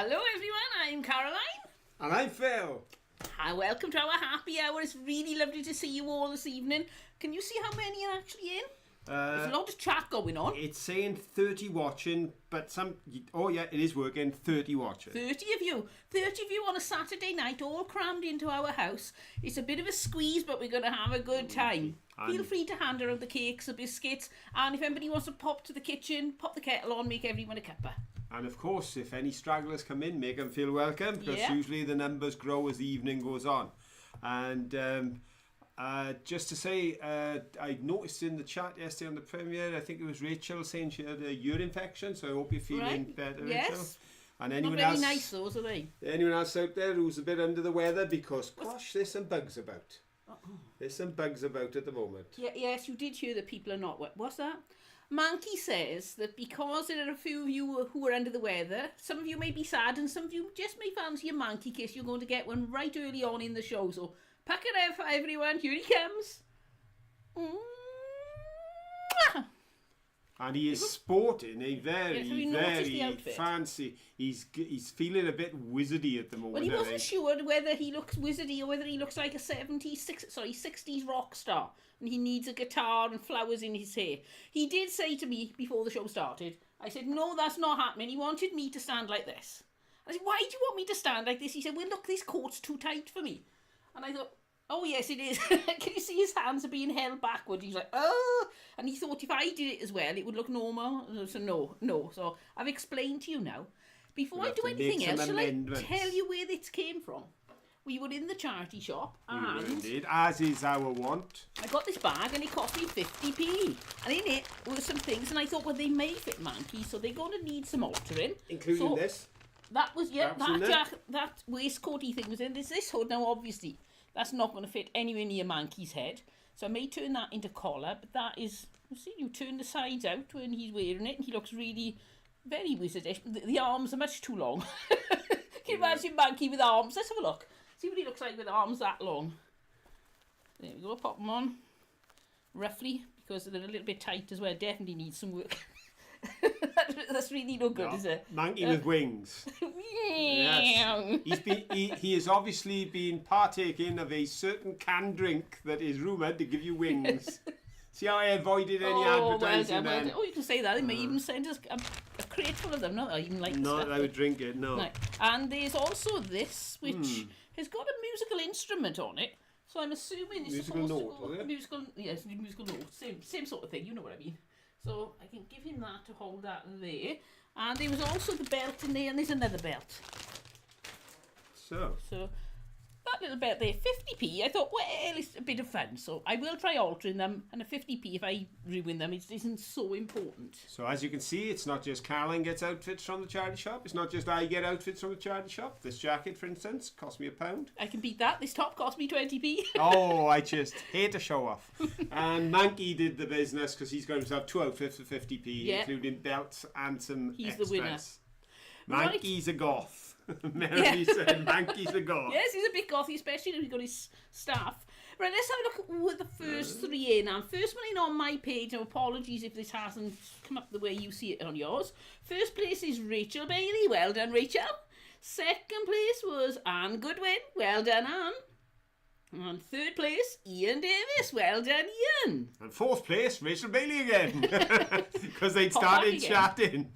Hello everyone, I'm Caroline. And I'm Phil. Hi, welcome to our happy hour. It's really lovely to see you all this evening. Can you see how many are actually in? There's a lot of chat going on. It's saying 30 watching, but oh yeah, it is working, 30 watching. 30 of you. 30 of you on a Saturday night, all crammed into our house. It's a bit of a squeeze, but we're going to have a good time. Feel free to hand around the cakes, the biscuits, and if anybody wants to pop to the kitchen, pop the kettle on, make everyone a cuppa. And of course, if any stragglers come in, make them feel welcome, because usually the numbers grow as the evening goes on. And just to say, I noticed in the chat yesterday on the premiere, I think it was Rachel saying she had a ear infection, so I hope you're feeling better, Rachel. And anyone Not very else, nice those, are they? anyone else out there who's a bit under the weather, because gosh, there's some bugs about. There's some bugs about at the moment. Yes, you did hear that people are not wet. What's that? Mankey says that because there are a few of you who are under the weather, some of you may be sad and some of you just may fancy a monkey kiss. You're going to get one right early on in the show. So pack it out for everyone. Here he comes. And he is sporting a very, Have you noticed the very outfit? fancy. He's feeling a bit wizardy at the moment. Well, he I wasn't think. sure whether he looks wizardy or whether he looks like a 60s rock star and he needs a guitar and flowers in his hair. He did say to me before the show started, I said, no, that's not happening. He wanted me to stand like this. I said, why do you want me to stand like this? He said, well, look, this coat's too tight for me. And I thought, oh, yes, it is. Can you see his hands are being held backward? He's like, oh. And he thought if I did it as well, it would look normal. So no. So I've explained to you now. Before I do anything else, shall I tell you where this came from? We were in the charity shop and Indeed, as is our want. I got this bag and it cost me 50p. And in it were some things and I thought, well, they may fit Manky, so they're going to need some altering. Including this. That was, yeah, That's that waistcoaty thing was in. There's this hood. Now, obviously, that's not going to fit anywhere near Manky's head. So I may turn that into collar, but that is, you see, you turn the sides out when he's wearing it and he looks really very wizardish. The arms are much too long. Can you imagine Manky with arms? Let's have a look. See what he looks like with arms that long. There we go, pop them on. Roughly, because they're a little bit tight as well. Definitely needs some work. That's really no good, is it? Monkey with wings. Yes. He has obviously been partaking of a certain canned drink that is rumoured to give you wings. See how I avoided any advertising then? Oh, you can say that. They may even send us a crate full of them. Not that I even like the Not stuff. that I would drink it, no. Right. And there's also this, which has got a musical instrument on it. So I'm assuming it's Musical supposed note, to go... is it? Musical note. Same sort of thing, you know what I mean. So I can give him that to hold that there. And there was also the belt in there, and there's another belt. So That little belt there, 50p, I thought, well, it's a bit of fun. So I will try altering them, and a 50p, if I ruin them, it isn't so important. So as you can see, it's not just Caroline gets outfits from the charity shop. It's not just I get outfits from the charity shop. This jacket, for instance, cost me £1. I can beat that. This top cost me 20p. Oh, I just hate to show off. And Manky did the business because he's got himself 2 outfits for 50p, Yeah. including belts and some He's extras. the winner. Manky's a goth. Mary said Manky's a goth. Yes, he's a bit gothy, especially if he's got his staff. Right, let's have a look at the first three in. And first one in on my page, and apologies if this hasn't come up the way you see it on yours. First place is Rachel Bailey. Well done, Rachel. Second place was Anne Goodwin. Well done, Anne. And third place, Ian Davis. Well done, Ian. And fourth place, Rachel Bailey again. Because they'd Pop back started again. chatting.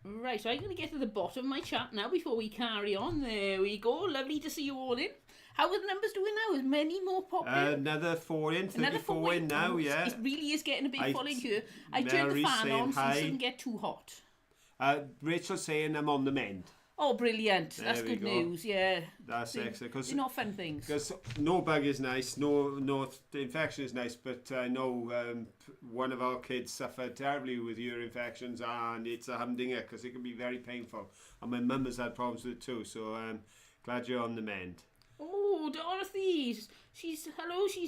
Right, so I'm going to get to the bottom of my chat now before we carry on. There we go. Lovely to see you all in. How are the numbers doing now? Is many more popping? Another 4 in, 34 in now, yeah. It really is getting a bit full in here. I turned the Mary's fan saying on so hi. it shouldn't get too hot. Rachel's saying I'm on the mend. Oh, brilliant. That's There we good go. news, yeah. That's excellent. They're not fun things. Because no bug is nice, no the infection is nice, but I know one of our kids suffered terribly with ear infections, and it's a humdinger because it can be very painful. And my mum has had problems with it too, so glad you're on the mend. Oh, Dorothy. She's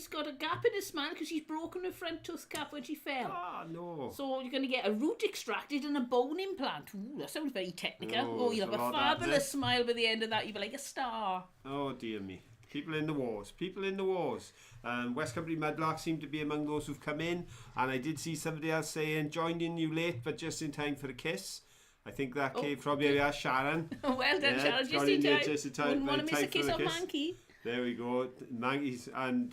got a gap in her smile because she's broken her front tooth cap when she fell. Ah, no. So you're going to get a root extracted and a bone implant. Ooh, that sounds very technical. Oh, You'll have there's a a lot of that fabulous smile by the end of that. You'll be like a star. Oh, dear me. People in the wars. People in the wars. West Country Mudlark seem to be among those who've come in. And I did see somebody else saying, joined in you late, but just in time for a kiss. I think that came from Sharon. Well done, Yeah, Sharon. got in there Just just in in time. time, Wouldn't want to miss time a kiss for on the kiss. Manky. There we go. Maggie's and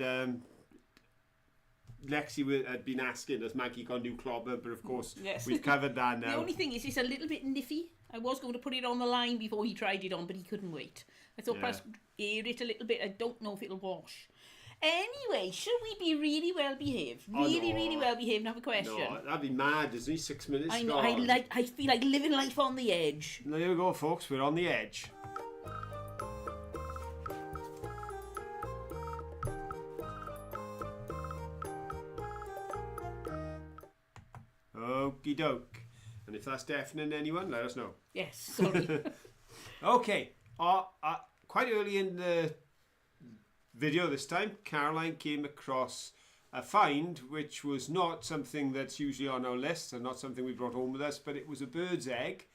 Lexi had been asking, does Maggie got new clobber? But of course, Yes. we've covered that now. The only thing is, it's a little bit niffy. I was going to put it on the line before he tried it on, but he couldn't wait. I thought perhaps air it a little bit. I don't know if it'll wash. Anyway, should we be really well behaved? Really well behaved and have a question? No, that'd be mad. There's only 6 minutes I know. gone. I feel like living life on the edge. There we go, folks. We're on the edge. Okie doke. And if that's deafening anyone, let us know. Yes, sorry. Okay. Quite early in the video this time, Caroline came across a find which was not something that's usually on our list and not something we brought home with us, but it was a bird's egg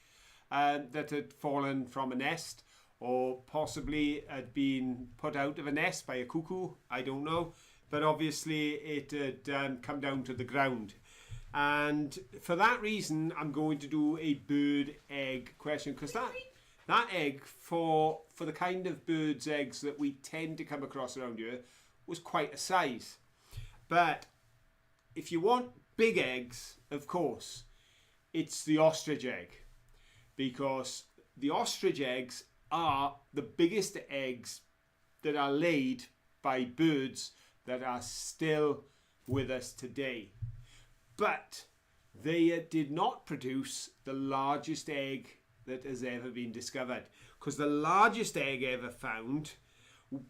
that had fallen from a nest, or possibly had been put out of a nest by a cuckoo. I don't know. But obviously it had come down to the ground. And for that reason, I'm going to do a bird egg question, because that egg, for the kind of bird's eggs that we tend to come across around here, was quite a size. But if you want big eggs, of course, it's the ostrich egg, because the ostrich eggs are the biggest eggs that are laid by birds that are still with us today. But they did not produce the largest egg that has ever been discovered, because the largest egg ever found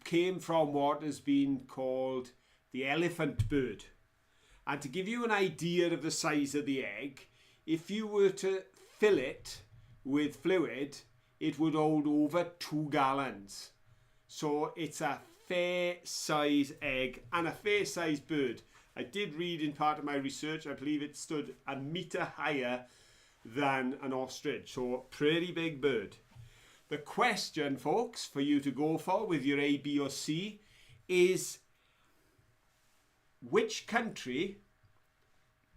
came from what has been called the elephant bird. And to give you an idea of the size of the egg, if you were to fill it with fluid, it would hold over 2 gallons. So it's a fair size egg and a fair size bird. I did read in part of my research, I believe it stood a metre higher than an ostrich, so pretty big bird. The question, folks, for you to go for with your A, B or C is, which country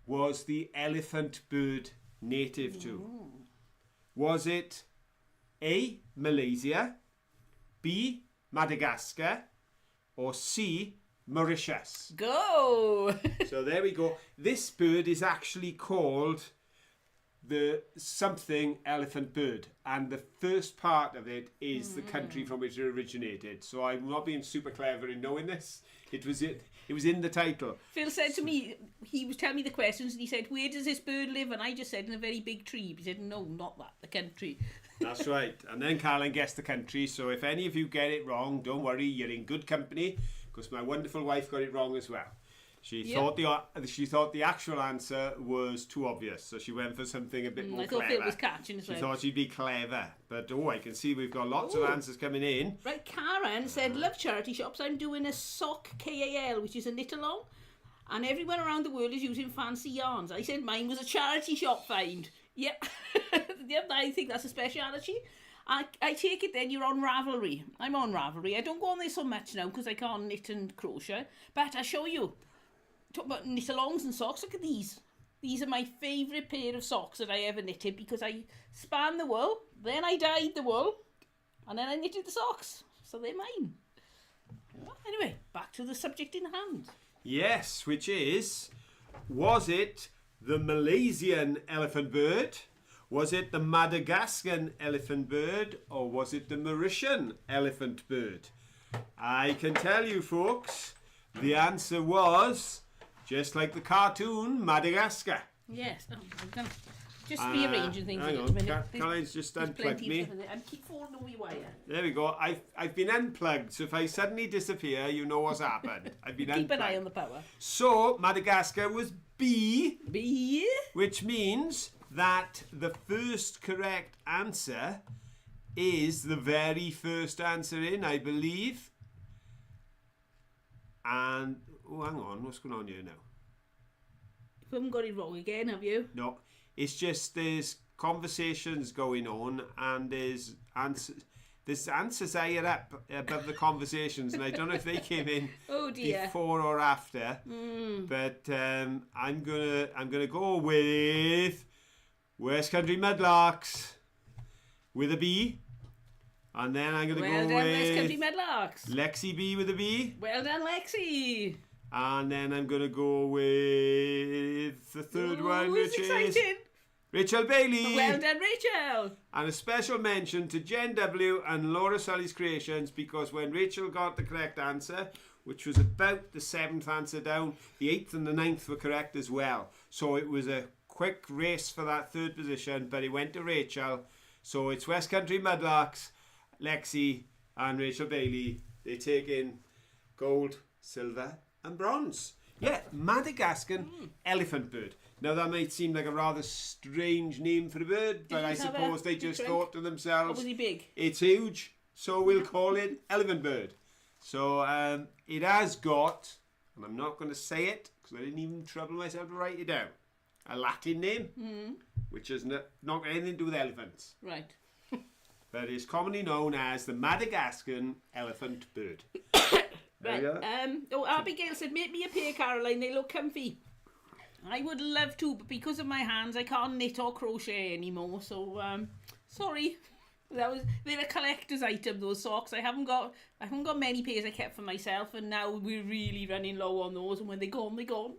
was the elephant bird native to? Was it A, Malaysia, B, Madagascar, or C, Mauritius? Go! So there we go. This bird is actually called the something elephant bird, and the first part of it is the country from which it originated. So I'm not being super clever in knowing this. It was in the title. Phil said to me, he was telling me the questions, and he said, where does this bird live? And I just said, in a very big tree. He said, no, not that, the country. That's right. And then Carolyn guessed the country. So if any of you get it wrong, don't worry, you're in good company, because my wonderful wife got it wrong as well. She thought the actual answer was too obvious, so she went for something a bit more clever. I thought Phil was catching as well. She thought she'd be clever, but I can see we've got lots of answers coming in. Right, Karen said, love charity shops. I'm doing a sock KAL, which is a knit along, and everyone around the world is using fancy yarns. I said mine was a charity shop find. Yep, yep. I think that's a speciality. I take it then you're on Ravelry. I'm on Ravelry. I don't go on there so much now because I can't knit and crochet, but I show you. Talk about knit-alongs and socks. Look at these. These are my favourite pair of socks that I ever knitted, because I span the wool, then I dyed the wool, and then I knitted the socks. So they're mine. Well, anyway, back to the subject in hand. Yes, which is, was it the Malaysian elephant bird? Was it the Madagascan elephant bird? Or was it the Mauritian elephant bird? I can tell you, folks, the answer was, just like the cartoon, Madagascar. Yes. Oh, I'm going to just rearranging things hang a on. minute. Caroline's just unplugged me. I keep falling over my wire. There we go. I've been unplugged, so if I suddenly disappear, you know what's happened. I've been unplugged. Keep an eye on the power. So, Madagascar was B. B. Which means that the first correct answer is the very first answer in, I believe. And, hang on, what's going on here now? You haven't got it wrong again, have you? No, it's just there's conversations going on, and there's answers higher up above the conversations, and I don't know if they came in before or after. But I'm gonna go with West Country Mudlarks with a B. And then I'm going to go with West Country Mudlarks. Lexi B with a B. Well done, Lexi. And then I'm going to go with the third one, which is Rachel Bailey. Well done, Rachel. And a special mention to Jen W. and Laura Sully's Creations, because when Rachel got the correct answer, which was about the 7th answer down, the 8th and the 9th were correct as well. So it was a quick race for that third position, but it went to Rachel. So it's West Country Mudlarks, Lexi and Rachel Bailey. They take in gold, silver and bronze. Yeah, Madagascan elephant bird. Now that might seem like a rather strange name for a bird, but I suppose they just thought to themselves, was he big? It's huge, so we'll call it elephant bird. So it has got, and I'm not going to say it because I didn't even trouble myself to write it down, a Latin name, which has not got anything to do with elephants. Right. But is commonly known as the Madagascan elephant bird. Right. Abigail said, make me a pair, Caroline. They look comfy. I would love to, but because of my hands, I can't knit or crochet anymore. So, sorry. They're a collector's item, those socks. I haven't got many pairs I kept for myself, and now we're really running low on those. And when they're gone, they're gone.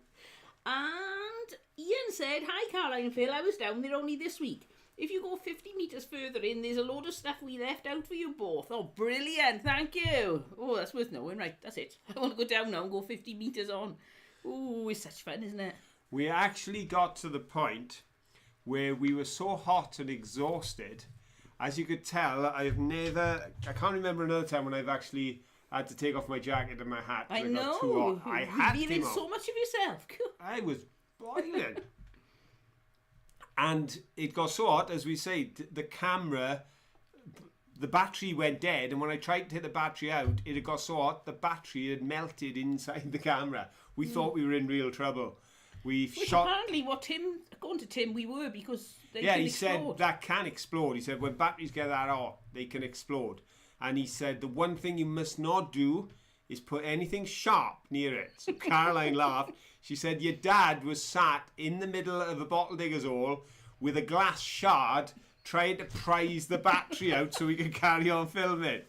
And Ian said, "Hi, Caroline and Phil. I was down there only this week. If you go 50 metres further in, there's a load of stuff we left out for you both." Oh, brilliant. Thank you. Oh, that's worth knowing. Right, that's it. I want to go down now and go 50 metres on. Oh, it's such fun, isn't it? We actually got to the point where we were so hot and exhausted. As you could tell, I can't remember another time when I've actually had to take off my jacket and my hat. I know. Got too hot. I had to. Revealing so much of yourself. I was boiling. And it got so hot, as we say, the camera, the battery went dead, and when I tried to take the battery out, it had got so hot, the battery had melted inside the camera. We thought we were in real trouble. Which apparently according to Tim, we were, because they can he explode. Said that can explode. He said when batteries get that hot, they can explode. And he said the one thing you must not do is put anything sharp near it. So Caroline laughed. She said your dad was sat in the middle of a bottle digger's hole with a glass shard trying to prise the battery out so we could carry on filming.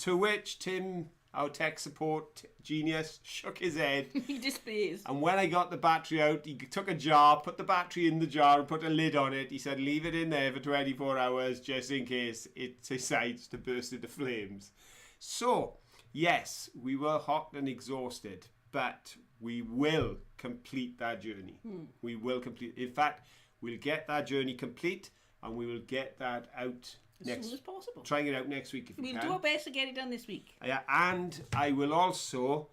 To which Tim, our tech support genius, shook his head. He despairs. And when I got the battery out, he took a jar, put the battery in the jar and put a lid on it. He said, leave it in there for 24 hours just in case it decides to burst into flames. So, yes, we were hot and exhausted, but we will complete that journey. We will complete. In fact, we'll get that journey complete and we will get that out as soon as possible. Trying it out next week if we can. We'll do our best to get it done this week. Yeah, and I will also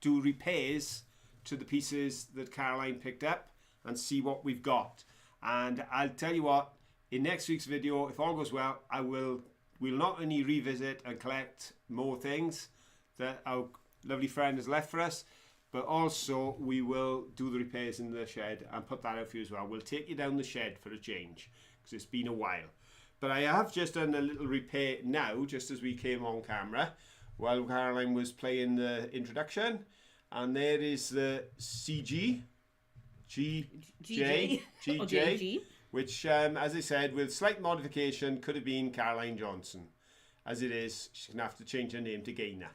do repairs to the pieces that Caroline picked up and see what we've got. And I'll tell you what, in next week's video, if all goes well, we'll not only revisit and collect more things that our lovely friend has left for us, but also we will do the repairs in the shed and put that out for you as well. We'll take you down the shed for a change, because it's been a while. But I have just done a little repair now, just as we came on camera, while Caroline was playing the introduction. And there is the GJ, which, as I said, with slight modification, could have been Caroline Johnson. As it is, she's going to have to change her name to Gaynor.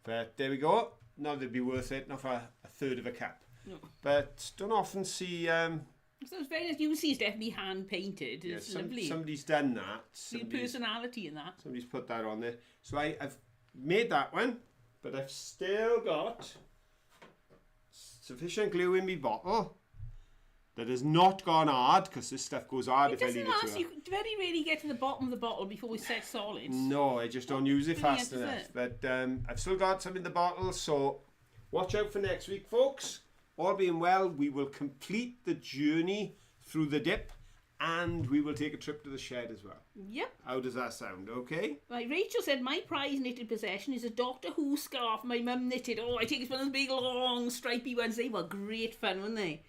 But there we go. Not that it'd be worth it, not for a third of a cup. No. But don't often see... so it's very nice. You can see it's definitely hand painted. It's lovely. Somebody's done that. Real personality in that. Somebody's put that on there. So I've made that one, but I've still got sufficient glue in my bottle that has not gone hard, because this stuff goes hard if I leave it too hard. You very rarely get to the bottom of the bottle before we set solids. No, I just don't use it fast enough. But I've still got some in the bottle, so watch out for next week, folks. All being well, we will complete the journey through the dip, and we will take a trip to the shed as well. Yep. How does that sound? Okay? Right, Rachel said, my prize knitted possession is a Doctor Who scarf my mum knitted. Oh, I think it's one of those big, long, stripy ones. They were great fun, weren't they?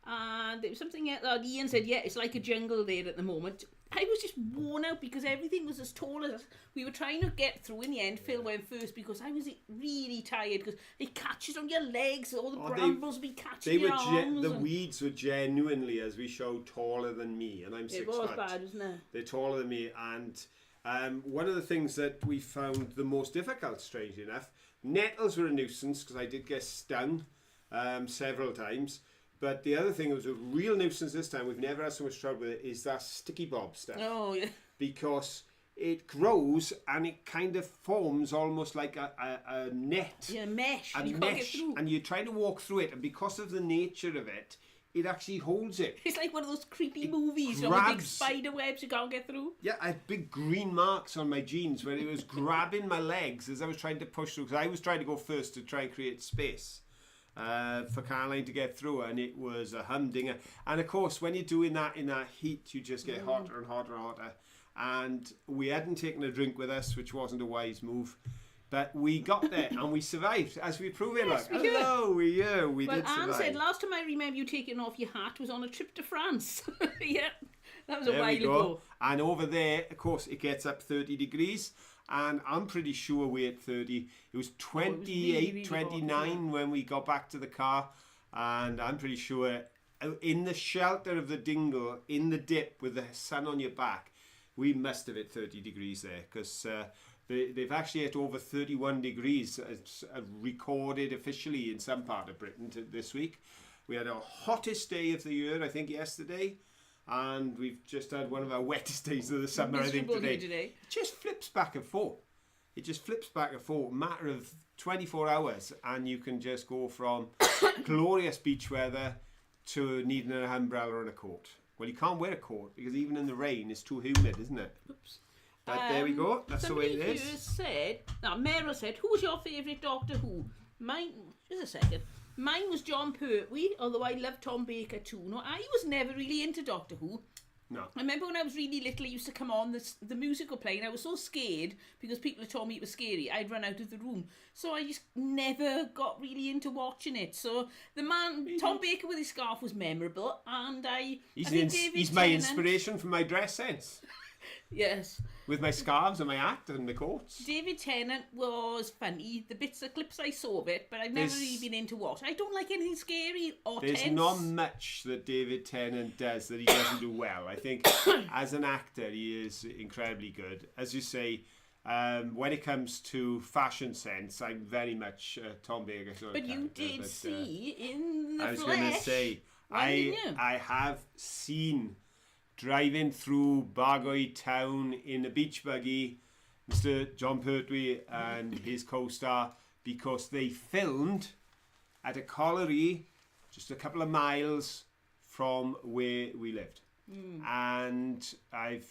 And there was something else. Ian said, yeah, it's like a jungle there at the moment. I was just worn out because everything was as tall as us. We were trying to get through. In the end, Phil went first because I was really tired, because it catches on your legs, all the brambles be catching your arms. The weeds were genuinely, as we showed, taller than me, and I'm 6 foot. It was bad, wasn't it? They're taller than me, and one of the things that we found the most difficult, strangely enough, nettles were a nuisance because I did get stung several times. But the other thing that was a real nuisance this time, we've never had so much trouble with it, is that sticky bob stuff. Oh, yeah. Because it grows and it kind of forms almost like a net. Yeah, mesh. A mesh. And you're trying to walk through it, and because of the nature of it, it actually holds it. It's like one of those creepy movies, with big spider webs you can't get through. Yeah, I had big green marks on my jeans where it was grabbing my legs as I was trying to push through, because I was trying to go first to try and create space for Caroline to get through, and it was a humdinger. And of course, when you're doing that in that heat, you just get hotter and hotter and hotter. And we hadn't taken a drink with us, which wasn't a wise move. But we got there and we survived, as we proved it. Yes, like, hello, we did survive. Anne said, last time I remember you taking off your hat was on a trip to France. Yeah, that was a while ago. And over there, of course, it gets up 30 degrees. And I'm pretty sure we're at 30. It was 28, 29 when we got back to the car. and I'm pretty sure in the shelter of the dingle, in the dip with the sun on your back, we must have hit 30 degrees there, because they've actually hit over 31 degrees recorded officially in some part of Britain this week. We had our hottest day of the year, I think, yesterday, and we've just had one of our wettest days of the summer, I think, today. It just flips back and forth. It just flips back and forth, matter of 24 hours, and you can just go from glorious beach weather to needing an umbrella and a coat. Well, you can't wear a coat because even in the rain, it's too humid, isn't it? Oops. But there we go. That's the way it is. Meryl said, who's your favourite Doctor Who? Mine, just a second. Mine was John Pertwee, although I love Tom Baker too. No, I was never really into Doctor Who. No. I remember when I was really little, it used to come on, the music would play, and I was so scared because people had told me it was scary, I'd run out of the room. So I just never got really into watching it. So the man, Tom Baker with his scarf, was memorable, and he's my inspiration for my dress sense. Yes. With my scarves and my hat and my coats. David Tennant was funny. The clips I saw of it, but I've never really been into what. I don't like anything scary or tense. There's not much that David Tennant does that he doesn't do well. I think as an actor, he is incredibly good. As you say, when it comes to fashion sense, I'm very much Tom Baker. But you did see in the flesh. I was going to say, I have seen... driving through Bargoed town in a beach buggy, Mr. John Pertwee and his co-star, because they filmed at a colliery just a couple of miles from where we lived. And I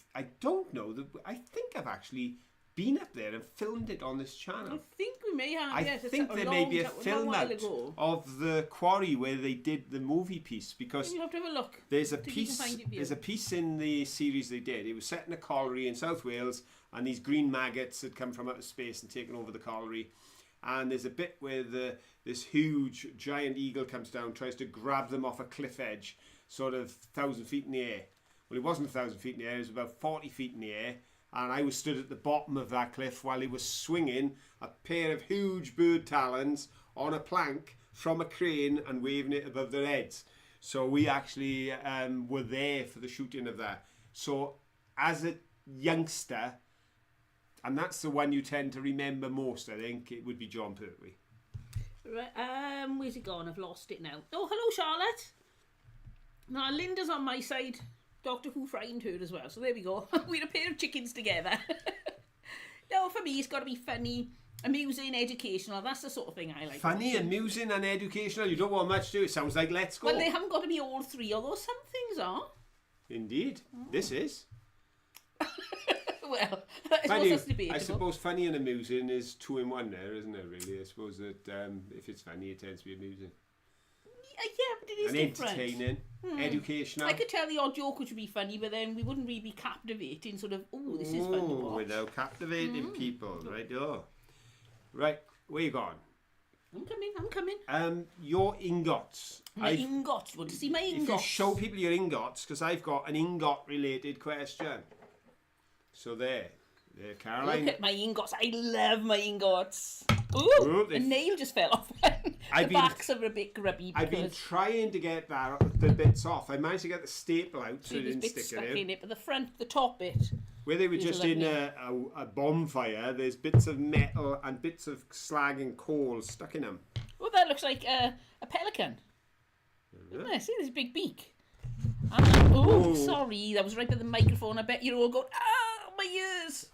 think I've actually been up there and filmed it on this channel. I think we may have. I think there may be a film out of the quarry where they did the movie piece, because you have to have a look. There's a piece in the series they did. It was set in a colliery in South Wales, and these green maggots had come from outer space and taken over the colliery. And there's a bit where this huge giant eagle comes down, tries to grab them off a cliff edge, sort of 1,000 feet in the air. Well, it wasn't 1,000 feet in the air; it was about 40 feet in the air. And I was stood at the bottom of that cliff while he was swinging a pair of huge bird talons on a plank from a crane and waving it above their heads. So we actually were there for the shooting of that. So as a youngster, and that's the one you tend to remember most, I think, it would be John Pertwee. Right, where's it gone? I've lost it now. Oh, hello, Charlotte. Now, Linda's on my side. Doctor Who frightened her as well, so there we go. We're a pair of chickens together. No, for me, it's got to be funny, amusing, educational. That's the sort of thing I like. Funny, amusing, and educational. You don't want much to do. It sounds like Let's Go. Well, they haven't got to be all three, although some things are. Indeed, this is. Well, I suppose that's debatable. I suppose funny and amusing is two in one there, isn't it, really? I suppose that if it's funny, it tends to be amusing. Yeah, but it is different. Entertaining, educational. I could tell the odd joke which would be funny, but then we wouldn't really be captivating, sort of, oh, this is fun to watch. Without captivating people, right? Right, where you gone? I'm coming. Your ingots. My ingots. Want to see my ingots? If you show people your ingots, because I've got an ingot-related question. So there, Caroline. Look at my ingots. I love my ingots. Ooh, a nail just fell off. The backs are a bit grubby. I've been trying to get the bits off. I managed to get the staple out so it didn't stick in it. But the top bit. Where they were just in a bonfire, there's bits of metal and bits of slag and coal stuck in them. Oh, that looks like a pelican. Yeah, see, there's a big beak. Sorry, that was right by the microphone. I bet you're all going, my ears.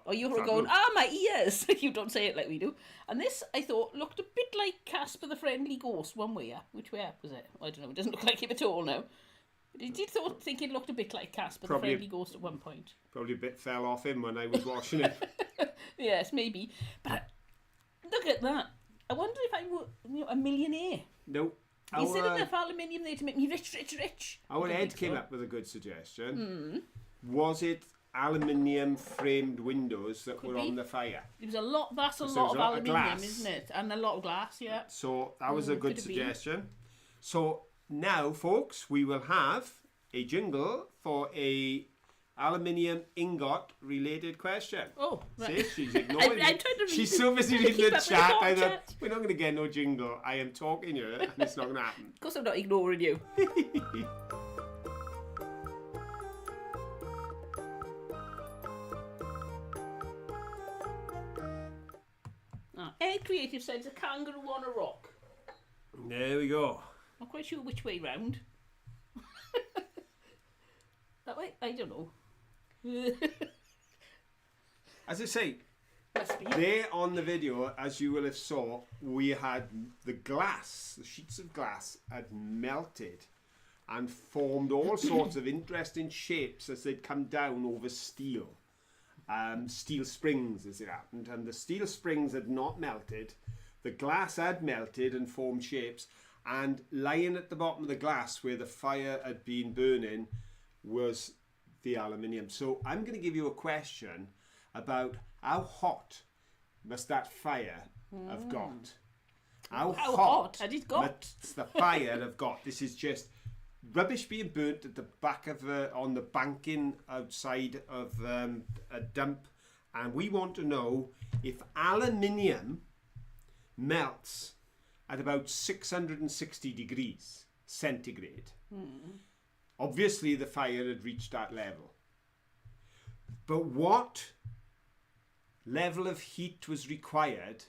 Oh, you were going, my ears. You don't say it like we do. And this, I thought, looked a bit like Casper the Friendly Ghost one way. Which way up was it? I don't know. It doesn't look like him at all now. Did you think it looked a bit like Casper the Friendly Ghost at one point? Probably a bit fell off him when I was watching it. Yes, maybe. But look at that. I wonder if I were a millionaire. No. Is there enough aluminium there to make me rich? Our Ed came up with a good suggestion. Was it aluminium framed windows that were on the fire? There was a lot. That's a lot of aluminium, isn't it? And a lot of glass, yeah. So that was a good suggestion. So now, folks, we will have a jingle for a aluminium ingot related question. Oh, right. See, she's ignoring I'm me. trying to read She's it. so busy reading Keep the up with the chat. talk I thought, chat. we're not going to get no jingle. I am talking here, and it's not going to happen. Of course I'm not ignoring you. Air Creative says a kangaroo on a rock. There we go. Not quite sure which way round. That way? I don't know. As I say, Must be. there on the video, as you will have saw, we had the glass, the sheets of glass had melted and formed all sorts of interesting shapes as they'd come down over steel. Steel springs, as it happened, and the steel springs had not melted. The glass had melted and formed shapes, and lying at the bottom of the glass where the fire had been burning was the aluminium. So I'm going to give you a question about how hot must that fire have got? How hot had it got? must the fire have got? This is just rubbish being burnt at the back of on the banking outside of a dump, and we want to know if aluminium melts at about 660 degrees centigrade. Obviously the fire had reached that level, but what level of heat was required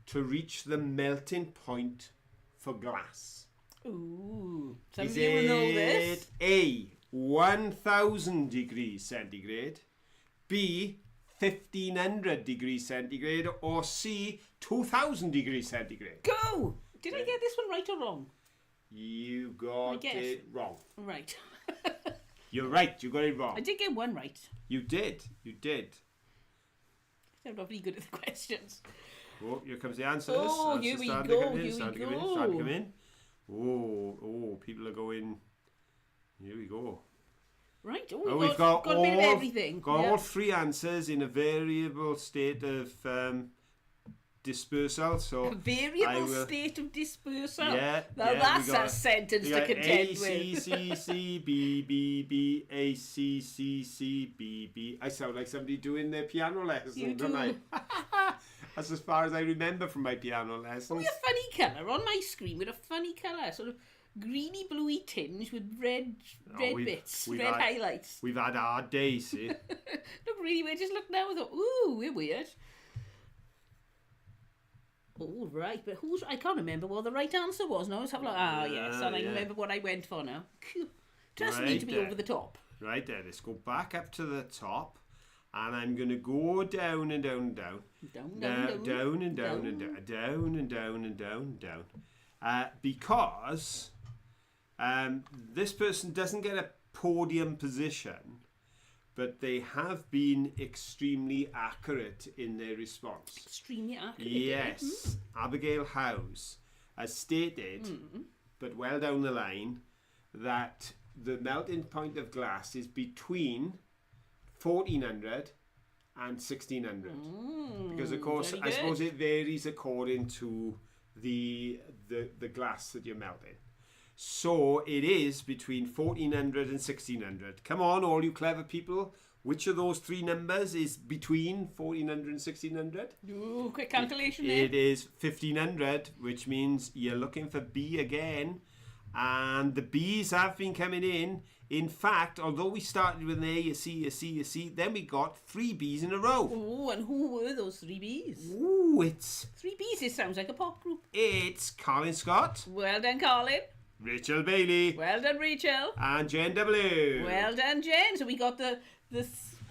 to reach the melting point for glass? Ooh, Is somebody will know this. it A, 1000 degrees centigrade, B, 1500 degrees centigrade, or C, 2000 degrees centigrade? Go! Did I get this one right or wrong? You got guess. it wrong. Right. You're right, you got it wrong. I did get one right. You did. I'm not very good at the questions. Oh, here comes the answers. Oh, Answers here we starting go, to come in, here we starting to come in, go. starting to come in. Oh, people are going. Here we go. Right. Oh, We've got a bit of everything. Got Yeah. all three answers in a variable state of dispersal. So A variable I will- state of dispersal. Yeah, Now yeah, that's we got- a sentence we to got contend A, C, with. C, C, B, B, B, A, C, C, C, B, B. I sound like somebody doing their piano lessons, You don't do. I? That's as far as I remember from my piano Oh, lessons. a funny colour on my screen with a funny colour, sort of greeny bluey tinge with red we've- bits, we've red had- highlights. We've had hard days, see? Look really weird. Just look now and thought, ooh, we're weird. Oh, right, but I can't remember what the right answer was now. Let's have a look. Ah, yes, and I yeah. remember what I went for now. Phew. Just Right need to be there. over the top. Right there, let's go back up to the top. And I'm going to go down and down and down. Down, Down, down, down and down and down. Down and down and down and down. Because this person doesn't get a podium position, but they have been extremely accurate in their response. Extremely accurate. Yes, Abigail House has stated, but well down the line, that the melting point of glass is between 1400 and 1600. Because of course, very I good. suppose it varies according to the glass that you're melting. So it is between 1400 and 1600. Come on, all you clever people. Which of those three numbers is between 1400 and 1600? Ooh, quick calculation there. It is 1500, which means you're looking for B again. And the B's have been coming in. In fact, although we started with an A, a C, a C, a C, then we got 3 B's in a row. Oh, and who were those 3 Bs? Ooh, it's 3 Bs, it sounds like a pop group. Colin Scott, Well done, Colin. Rachel Bailey, Well done, Rachel. and Jen W. Well done, Jen. So we got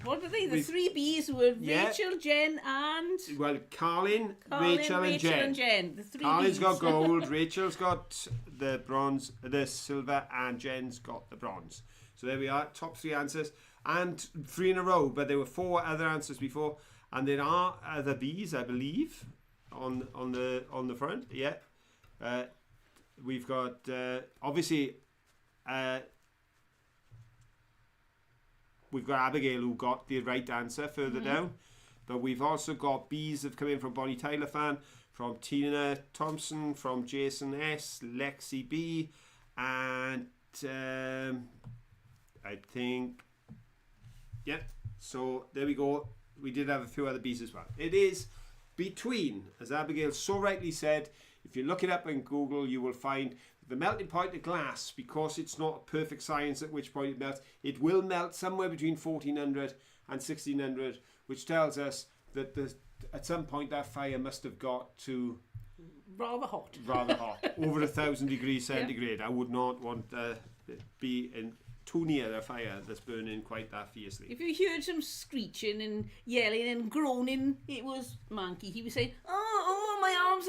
what were they? The We've- 3 Bs were Yeah. Rachel, Jen, and Well, Colin, Colin, Rachel, and Jen. The 3 Colin's Bs. got gold, Rachel's got the bronze, the silver, and Jen's got the bronze. So there we are, top 3 answers, and 3 in a row. But there were 4 other answers before, and there are other B's, I believe, on the front. Yeah, we've got obviously. We've got Abigail who got the right answer further down. But we've also got B's have come in from Bonnie Tyler fan, from Tina Thompson, from Jason S, Lexi B, and I think Yep. So there we go. We did have a few other bees as well. It is between, as Abigail so rightly said, if you look it up in Google, you will find the melting point of glass, because it's not a perfect science at which point it melts. It will melt somewhere between 1400 and 1600, which tells us that at some point that fire must have got to rather hot, over 1,000 degrees centigrade. Yeah. I would not want to be too near a fire that's burning quite that fiercely. If you heard some screeching and yelling and groaning, it was Manky. He was saying, oh, my arms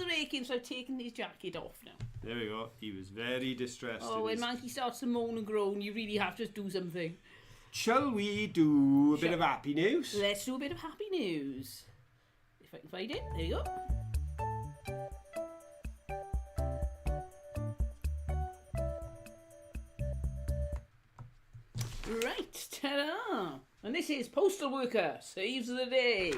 are aching, so I've taken his jacket off now. There we go. He was very distressed. Oh, when Manky starts to moan and groan, you really have to do something. Shall we do a bit of happy news? Let's do a bit of happy news. If I can find it, there you go. Right, ta-da! And this is Postal Worker Saves the Day.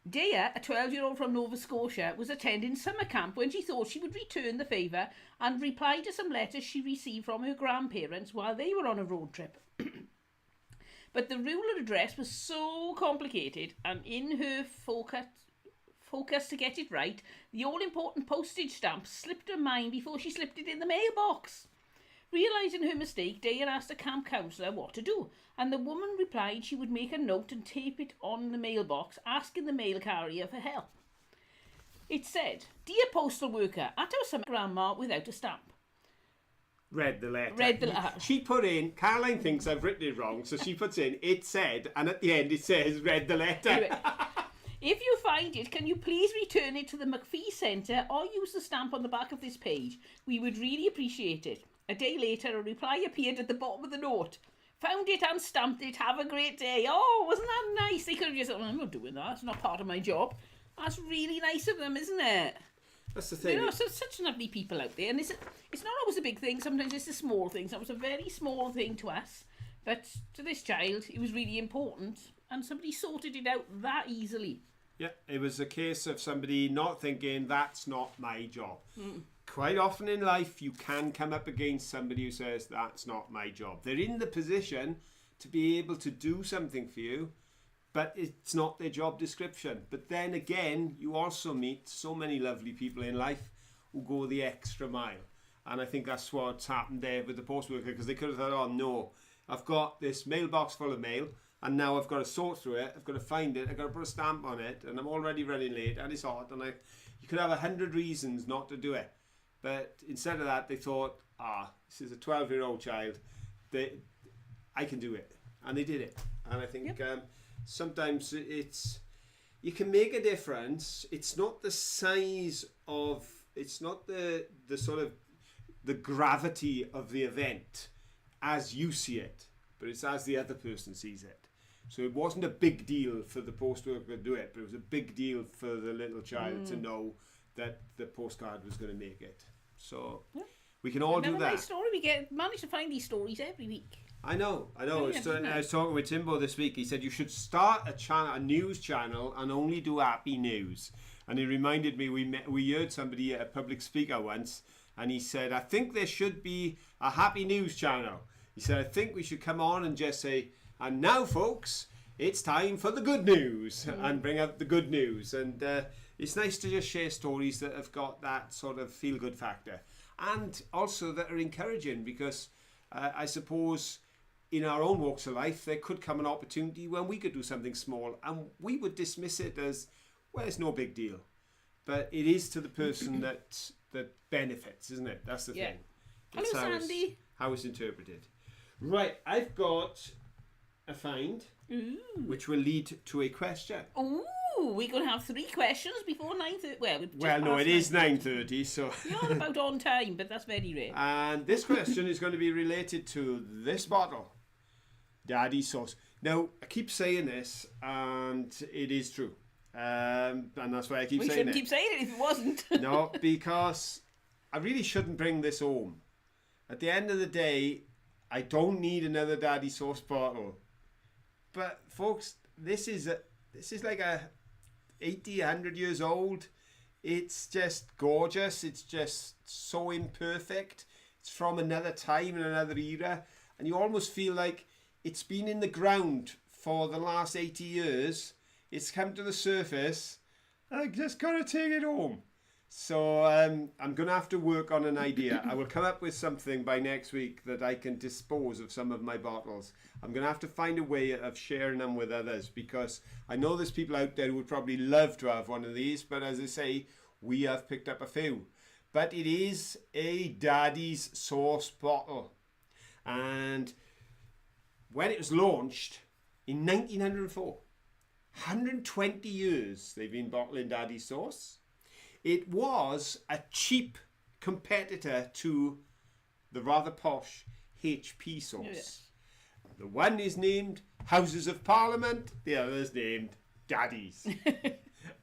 Dea, a 12-year-old from Nova Scotia, was attending summer camp when she thought she would return the favour and reply to some letters she received from her grandparents while they were on a road trip. But the rural address was so complicated, and in her focus to get it right, the all-important postage stamp slipped her mind before she slipped it in the mailbox. Realising her mistake, Dea asked a camp counsellor what to do, and the woman replied she would make a note and tape it on the mailbox, asking the mail carrier for help. It said, "Dear postal worker, at our summer grandma without a stamp." Read the letter. She put in, Caroline thinks I've written it wrong, so she puts in, "it said," and at the end it says, "read the letter." Anyway, if you find it, can you please return it to the McPhee Centre or use the stamp on the back of this page? We would really appreciate it. A day later, a reply appeared at the bottom of the note. "Found it and stamped it. Have a great day." Oh, wasn't that nice? They could have just said, "I'm not doing that. It's not part of my job." That's really nice of them, isn't it? That's the thing. You know, such lovely people out there. And it's not always a big thing. Sometimes it's a small thing. So it was a very small thing to us. But to this child, it was really important. And somebody sorted it out that easily. Yeah, it was a case of somebody not thinking, that's not my job. Quite often in life, you can come up against somebody who says, that's not my job. They're in the position to be able to do something for you, but it's not their job description. But then again, you also meet so many lovely people in life who go the extra mile. And I think that's what's happened there with the post worker, because they could have thought, oh no, I've got this mailbox full of mail, and now I've got to sort through it, I've got to find it, I've got to put a stamp on it, and I'm already running late, and it's hot, and you could have 100 reasons not to do it. But instead of that, they thought, this is a 12-year-old child, I can do it. And they did it. And I think sometimes you can make a difference. It's not the size of, it's not the sort of the gravity of the event as you see it, but it's as the other person sees it. So it wasn't a big deal for the post worker to do it, but it was a big deal for the little child to know that the postcard was going to make it. So we can all do that. My story, we manage to find these stories every week. I know. I was talking with Timbo this week. He said you should start a news channel and only do happy news. And he reminded me we heard somebody at a public speaker once, and he said, I think there should be a happy news channel. He said, I think we should come on and just say, and now folks, it's time for the good news, and bring out the good news. And it's nice to just share stories that have got that sort of feel-good factor, and also that are encouraging, because I suppose in our own walks of life there could come an opportunity when we could do something small and we would dismiss it as, well, it's no big deal, but it is to the person that benefits, isn't it? That's the thing. It's Hello, Sandy. How it's interpreted. Right, I've got a find which will lead to a question. Ooh, we're going to have 3 questions before 9:30. Well, no, it is 9:30, so... You're about on time, but that's very rare. And this question is going to be related to this bottle, Daddy Sauce. Now, I keep saying this, and it is true. And that's why I keep saying it. We shouldn't keep saying it if it wasn't. No, because I really shouldn't bring this home. At the end of the day, I don't need another Daddy Sauce bottle. But, folks, this is like a 80, 100 years old. It's just gorgeous. It's just so imperfect. It's from another time and another era. And you almost feel like it's been in the ground for the last 80 years. It's come to the surface. I just got to take it home. So I'm going to have to work on an idea. I will come up with something by next week that I can dispose of some of my bottles. I'm going to have to find a way of sharing them with others, because I know there's people out there who would probably love to have one of these, but as I say, we have picked up a few. But it is a Daddy's Sauce bottle. And when it was launched in 1904, 120 years they've been bottling Daddy's Sauce. It was a cheap competitor to the rather posh HP sauce. Yes. The one is named Houses of Parliament, the other is named Daddy's.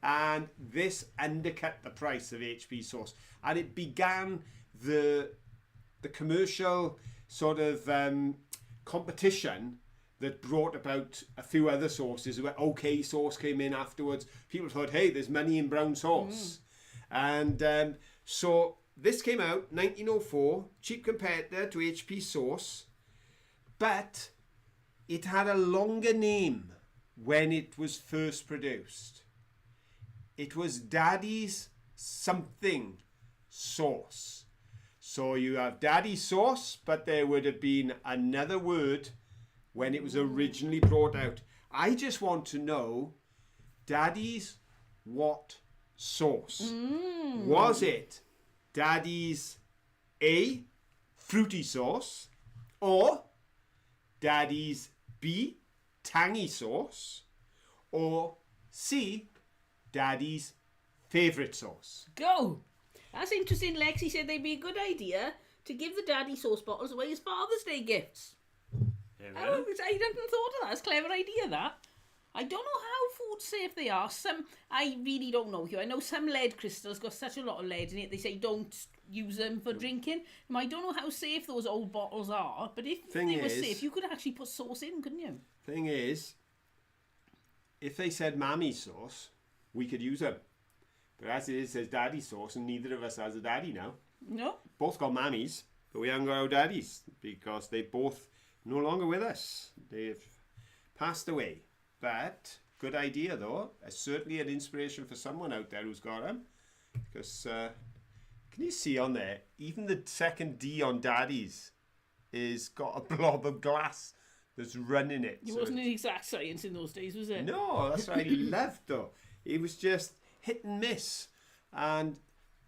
And this undercut the price of HP sauce. And it began the commercial sort of competition that brought about a few other sauces. Where OK sauce came in afterwards. People thought, hey, there's money in brown sauce. And so this came out 1904, cheap competitor to HP sauce, but it had a longer name when it was first produced. It was Daddy's something sauce. So you have Daddy's sauce, but there would have been another word when it was originally brought out. I just want to know, Daddy's what sauce? Was it Daddy's A, fruity sauce, or Daddy's B, tangy sauce, or C, Daddy's favourite sauce? Go! That's interesting. Lexi said they'd be a good idea to give the Daddy sauce bottles away as Father's Day gifts. Yeah, I hadn't thought of that. That's a clever idea, that. I don't know how food safe they are. Some, I really don't know, Hugh. I know some lead crystals got such a lot of lead in it. They say don't use them for drinking. I don't know how safe those old bottles are, but if they were safe, you could actually put sauce in, couldn't you? Thing is, if they said Mammy sauce, we could use them. But as it is, says Daddy sauce, and neither of us has a daddy now. No. Both got mammies, but we haven't got our daddies because they both no longer with us. They've passed away. But good idea, though. Certainly an inspiration for someone out there who's got them. Because can you see on there, even the second D on Daddy's is got a blob of glass that's running it. It wasn't an exact science in those days, was it? No, that's what I loved, though. It was just hit and miss. And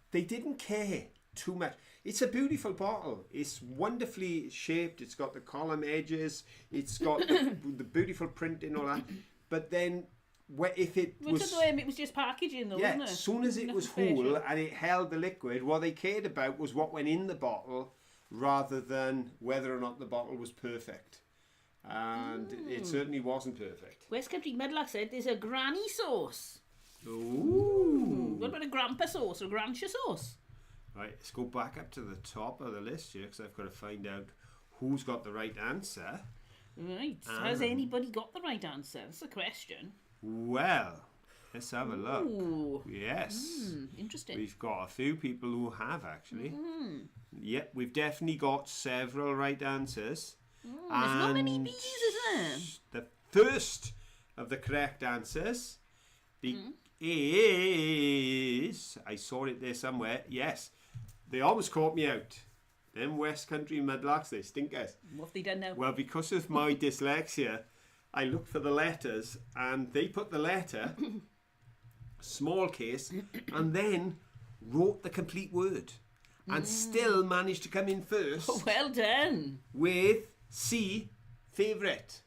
they didn't care too much. It's a beautiful bottle. It's wonderfully shaped. It's got the column edges. It's got the beautiful print and all that. But then, if it was... it was just packaging, though, wasn't it? As soon as it was whole and it held the liquid, what they cared about was what went in the bottle rather than whether or not the bottle was perfect. And it certainly wasn't perfect. West Country Mudlark said there's a granny sauce. Ooh. What about a grandpa sauce or grandpa sauce? Right, let's go back up to the top of the list here because I've got to find out who's got the right answer. Right. Has anybody got the right answer? That's the question. Well, let's have a look. Ooh. Yes. Interesting. We've got a few people who have, actually. Yep, we've definitely got several right answers. There's not many B's, is there? The first of the correct answers is... I saw it there somewhere. Yes. They almost caught me out. Them West Country Mudlarks, they stinkers. What have they done now? Well, because of my dyslexia, I looked for the letters and they put the letter, small case, and then wrote the complete word. And still managed to come in first. Oh, well done. With C, favourite.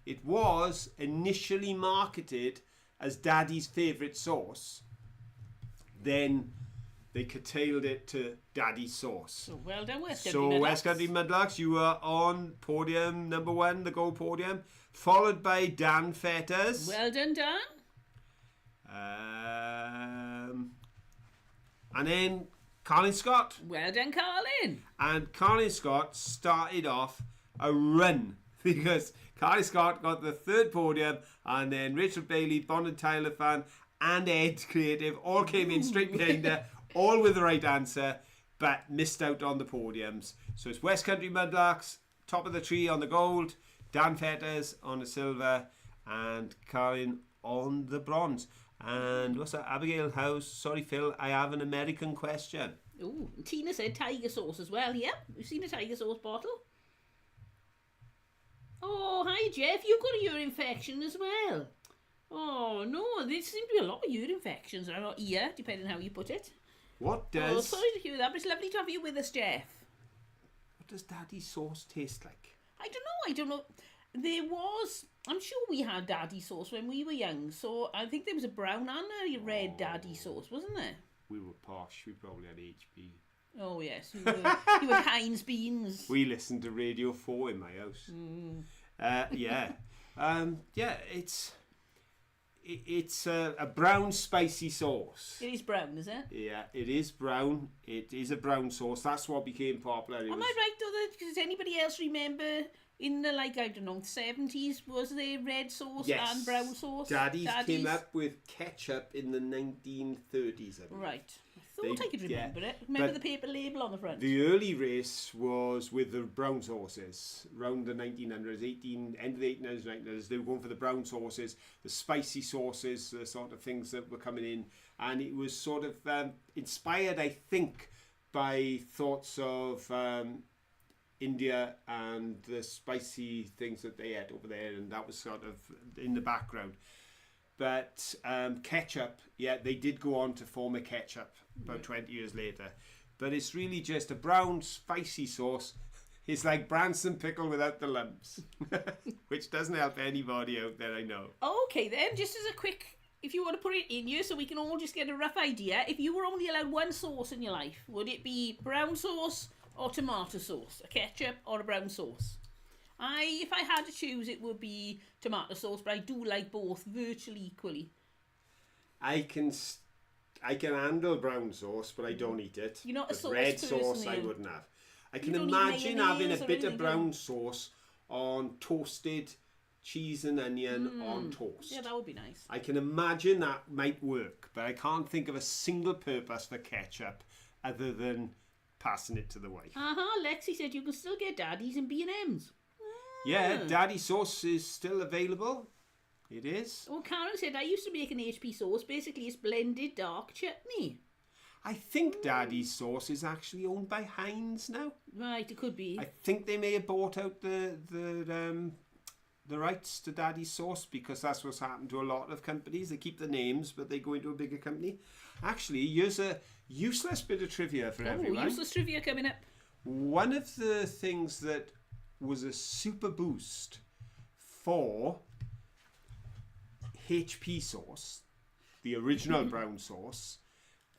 It was initially marketed as Daddy's favourite sauce. Then they curtailed it to Daddy's sauce. So well done, West Country So Mudlarks. West Country Mudlarks, you are on podium number 1, the gold podium, followed by Dan Fetters. Well done, Dan. And then Colin Scott. Well done, Colin. And Colin Scott started off a run because Colin Scott got the 3rd podium, and then Rachel Bailey, Bond and Tyler Fan, and Ed Creative all came in straight behind her, all with the right answer, but missed out on the podiums. So it's West Country Mudlarks, top of the tree on the gold, Dan Fetters on the silver, and Karin on the bronze. And what's that? Abigail House. Sorry, Phil, I have an American question. Oh, Tina said tiger sauce as well. Yeah, we've seen a tiger sauce bottle. Oh, hi Jeff, you've got a ear infection as well. Oh no, there seem to be a lot of ear infections around ear, depending on how you put it. What does... Oh, sorry to hear that, but it's lovely to have you with us, Jeff. What does Daddy's sauce taste like? I don't know. There was... I'm sure we had daddy sauce when we were young, so I think there was a brown and a red daddy sauce, wasn't there? We were posh. We probably had HP. Oh, yes. You were Heinz beans. We listened to Radio 4 in my house. Yeah. Yeah, it's a brown spicy sauce. It is brown, is it? Yeah, it is brown. It is a brown sauce. That's what became popular. Am I right, though? Does anybody else remember in the, like, I don't know, 70s, was there red sauce and brown sauce? Daddy's came up with ketchup in the 1930s, I believe. Right. I thought I could remember it. Remember the paper label on the front? The early race was with the brown sauces. Around the 1900s, end of the 1800s, 1900s, they were going for the brown sauces, the spicy sauces, the sort of things that were coming in. And it was sort of inspired, I think, by thoughts of India and the spicy things that they ate over there. And that was sort of in the background. But ketchup, yeah, they did go on to form a ketchup about 20 years later. But it's really just a brown, spicy sauce. It's like Branston pickle without the lumps, which doesn't help anybody out there, I know. Okay, then, just as a quick, if you want to put it in you so we can all just get a rough idea, if you were only allowed one sauce in your life, would it be brown sauce or tomato sauce? A ketchup or a brown sauce? If I had to choose, it would be tomato sauce, but I do like both virtually equally. I can handle brown sauce, but I don't eat it. You're not a sauce red person, sauce I wouldn't have. I can imagine having a bit of brown sauce on toasted cheese and onion on toast. Yeah, that would be nice. I can imagine that might work, but I can't think of a single purpose for ketchup other than passing it to the wife. Lexi said you can still get Daddy's and B&M's. Yeah, Daddy sauce is still available. It is. Well, Karen said, I used to make an HP sauce. Basically, it's blended dark chutney. I think Daddy's sauce is actually owned by Heinz now. Right, it could be. I think they may have bought out the rights to Daddy's sauce, because that's what's happened to a lot of companies. They keep the names, but they go into a bigger company. Actually, here's a useless bit of trivia for everyone. Useless trivia coming up. One of the things that was a super boost for HP sauce, the original brown sauce,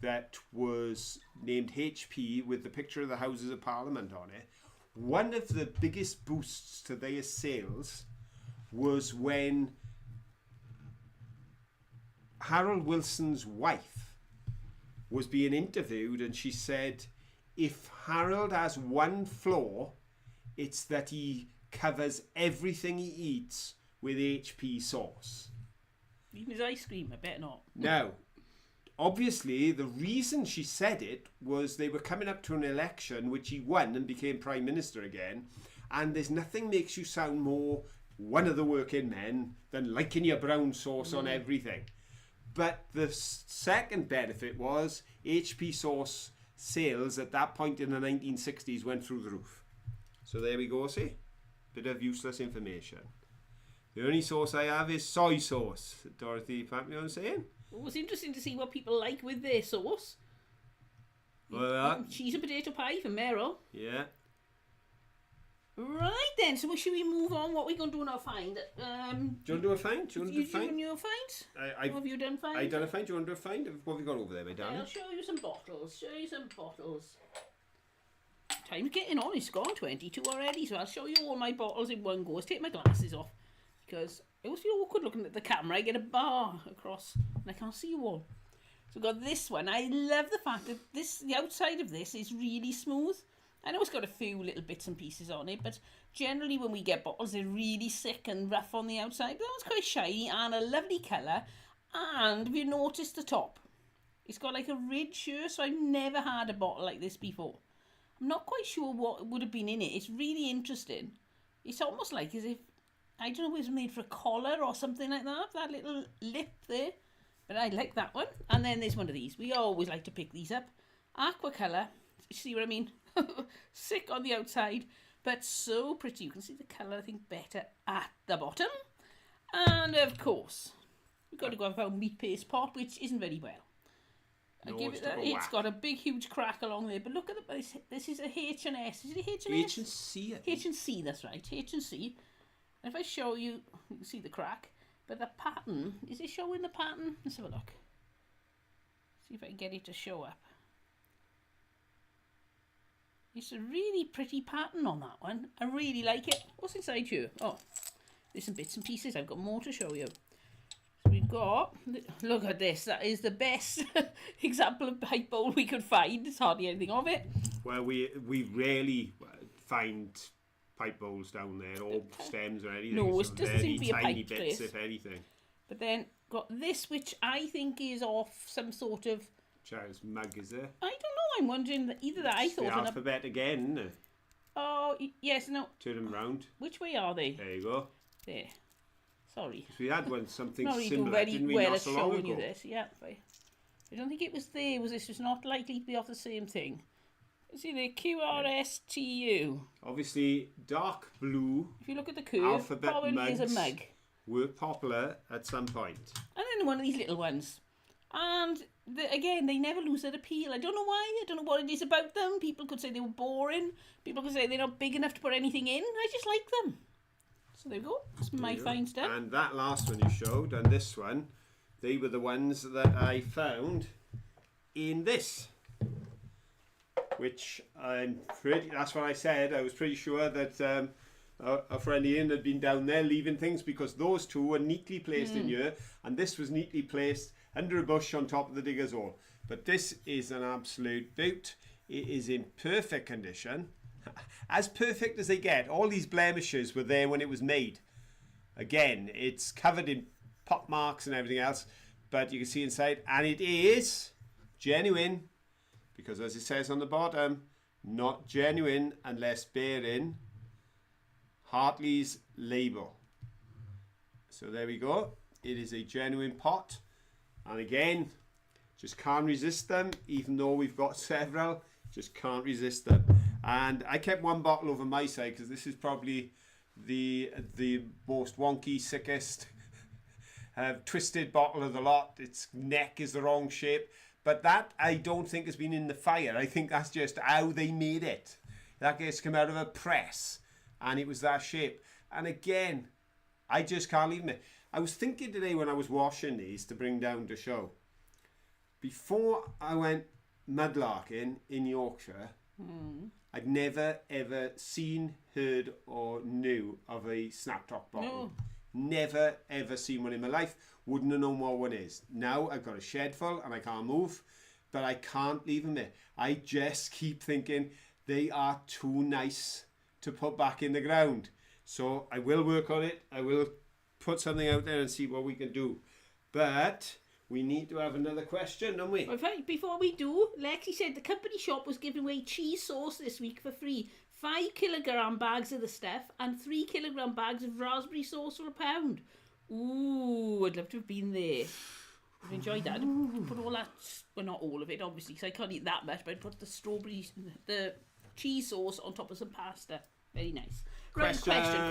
that was named HP with the picture of the Houses of Parliament on it. One of the biggest boosts to their sales was when Harold Wilson's wife was being interviewed, and she said, if Harold has one flaw, it's that he covers everything he eats with HP sauce. Even his ice cream, I bet not. Now, obviously, the reason she said it was they were coming up to an election which he won and became Prime Minister again. And there's nothing makes you sound more one of the working men than liking your brown sauce on everything. But the second benefit was HP sauce sales at that point in the 1960s went through the roof. So there we go, see? Bit of useless information. The only sauce I have is soy sauce. Dorothy, you know what I'm saying? Well, it's interesting to see what people like with their sauce. Well, cheese and potato pie for Meryl. Yeah. Right then, so should we move on? What are we going to do now? Find? Do you want to do a find? Do you want to do a find? You doing find? What have you done find? I've done a find. Do you want to do a find? What have you got over there, my darling? I'll show you some bottles. Time's getting on. It's gone 22 already, so I'll show you all my bottles in one go. Let's take my glasses off, because I always feel awkward looking at the camera. I get a bar across and I can't see you all. So I've got this one. I love the fact that the outside of this is really smooth. I know it's got a few little bits and pieces on it, but generally when we get bottles, they're really thick and rough on the outside. But that one's quite shiny and a lovely colour. And have you noticed the top? It's got like a ridge here, so I've never had a bottle like this before. I'm not quite sure what would have been in it. It's really interesting. It's almost like as if I don't know if it was made for a collar or something like that little lip there. But I like that one. And then there's one of these. We always like to pick these up. Aqua colour. See what I mean? Sick on the outside, but so pretty. You can see the colour, I think, better at the bottom. And of course, we've got to go and find meat paste pot, which isn't very well. No, give it that. It's got a big, huge crack along there. But look at this is a H&S. Is it a H&S? H&C. H&C, that's right. H&C. And if I show you, you can see the crack. But the pattern, is it showing the pattern? Let's have a look. See if I can get it to show up. It's a really pretty pattern on that one. I really like it. What's inside here? Oh, there's some bits and pieces. I've got more to show you. So we've got, look at this. That is the best example of pipe bowl we could find. There's hardly anything of it. Well, we rarely find pipe bowls down there, or stems or anything. No, it doesn't seem to be a tiny pipe bits, place. if anything. But then got this, which I think is off some sort of... Child's mug, is there? I don't know. I'm wondering that either that I It's thought... the alphabet again, isn't it? Oh, yes, no. Turn them round. Which way are they? There you go. There. Sorry. We had one, something No, you do similar, very didn't we, well not at so long showing ago? you this. Yeah. I don't think it was there. Was this was not likely to be off the same thing? See the QRSTU. Obviously, dark blue If you look at the curve, alphabet probably is a mugs mug. were popular at some point. And then one of these little ones. And again, they never lose their appeal. I don't know why. I don't know what it is about them. People could say they were boring. People could say they're not big enough to put anything in. I just like them. So there we go. That's my finds done. And that last one you showed, and this one, they were the ones that I found in this. Which that's what I said. I was pretty sure that a friend Ian had been down there leaving things, because those two were neatly placed in here, and this was neatly placed under a bush on top of the digger's hole. But this is an absolute beaut. It is in perfect condition. As perfect as they get. All these blemishes were there when it was made. Again, it's covered in pop marks and everything else, but you can see inside, and it is genuine, because as it says on the bottom, not genuine unless bearing Hartley's label. So there we go. It is a genuine pot, and again, just can't resist them. Even though we've got several, just can't resist them. And I kept one bottle over my side, because this is probably the most wonky, sickest, twisted bottle of the lot. Its neck is the wrong shape, but that I don't think has been in the fire. I think that's just how they made it. That gets come out of a press, and it was that shape. And again, I just can't leave it. I was thinking today when I was washing these to bring down to show, before I went mudlarking in Yorkshire, I'd never ever seen, heard or knew of a Snapdrop bottle. No. Never ever seen one in my life. Wouldn't have known what one is. Now I've got a shed full and I can't move, but I can't leave them there. I just keep thinking they are too nice to put back in the ground. So I will work on it. I will put something out there and see what we can do. But we need to have another question, don't we? In fact, before we do, Lexi said the company shop was giving away cheese sauce this week for free. 5 kilogram bags of the stuff and 3 kilogram bags of raspberry sauce for £1. Ooh, I'd love to have been there. I've enjoyed that. I'd put all that, well, not all of it, obviously, because I can't eat that much, but I'd put the strawberries, the cheese sauce on top of some pasta. Very nice. Right, question.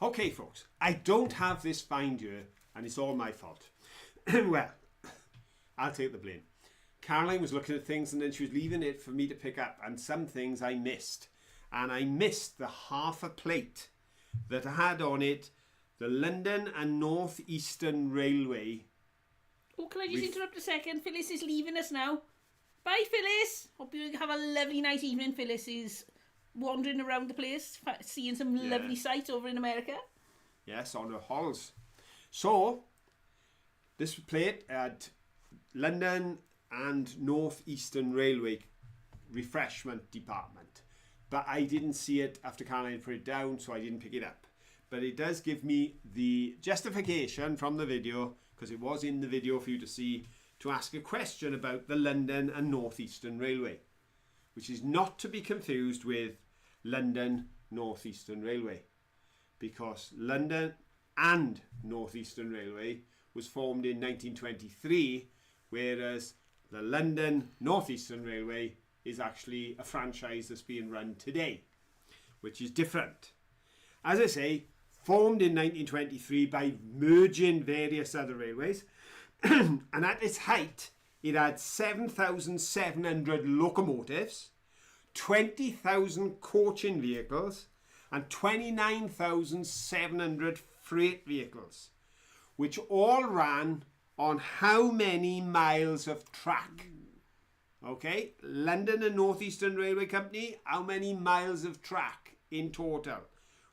Okay, folks, I don't have this find here, and it's all my fault. Well, I'll take the blame. Caroline was looking at things, and then she was leaving it for me to pick up, and some things I missed. And I missed the half a plate that had on it the London and North Eastern Railway. Oh, can I just interrupt a second? Phyllis is leaving us now. Bye, Phyllis. Hope you have a lovely nice evening. Phyllis is wandering around the place, seeing some lovely sights over in America. Yes, on her halls. So, this plate had London and North Eastern Railway refreshment department. But I didn't see it after Caroline put it down, so I didn't pick it up. but it does give me the justification from the video, because it was in the video for you to see, to ask a question about the London and North Eastern Railway, which is not to be confused with London North Eastern Railway, because London and North Eastern Railway was formed in 1923, whereas the London North Eastern Railway is actually a franchise that's being run today, which is different. As I say, formed in 1923 by merging various other railways, and at its height, it had 7,700 locomotives, 20,000 coaching vehicles, and 29,700 freight vehicles, which all ran on how many miles of track? Okay, London and North Eastern Railway Company, how many miles of track in total?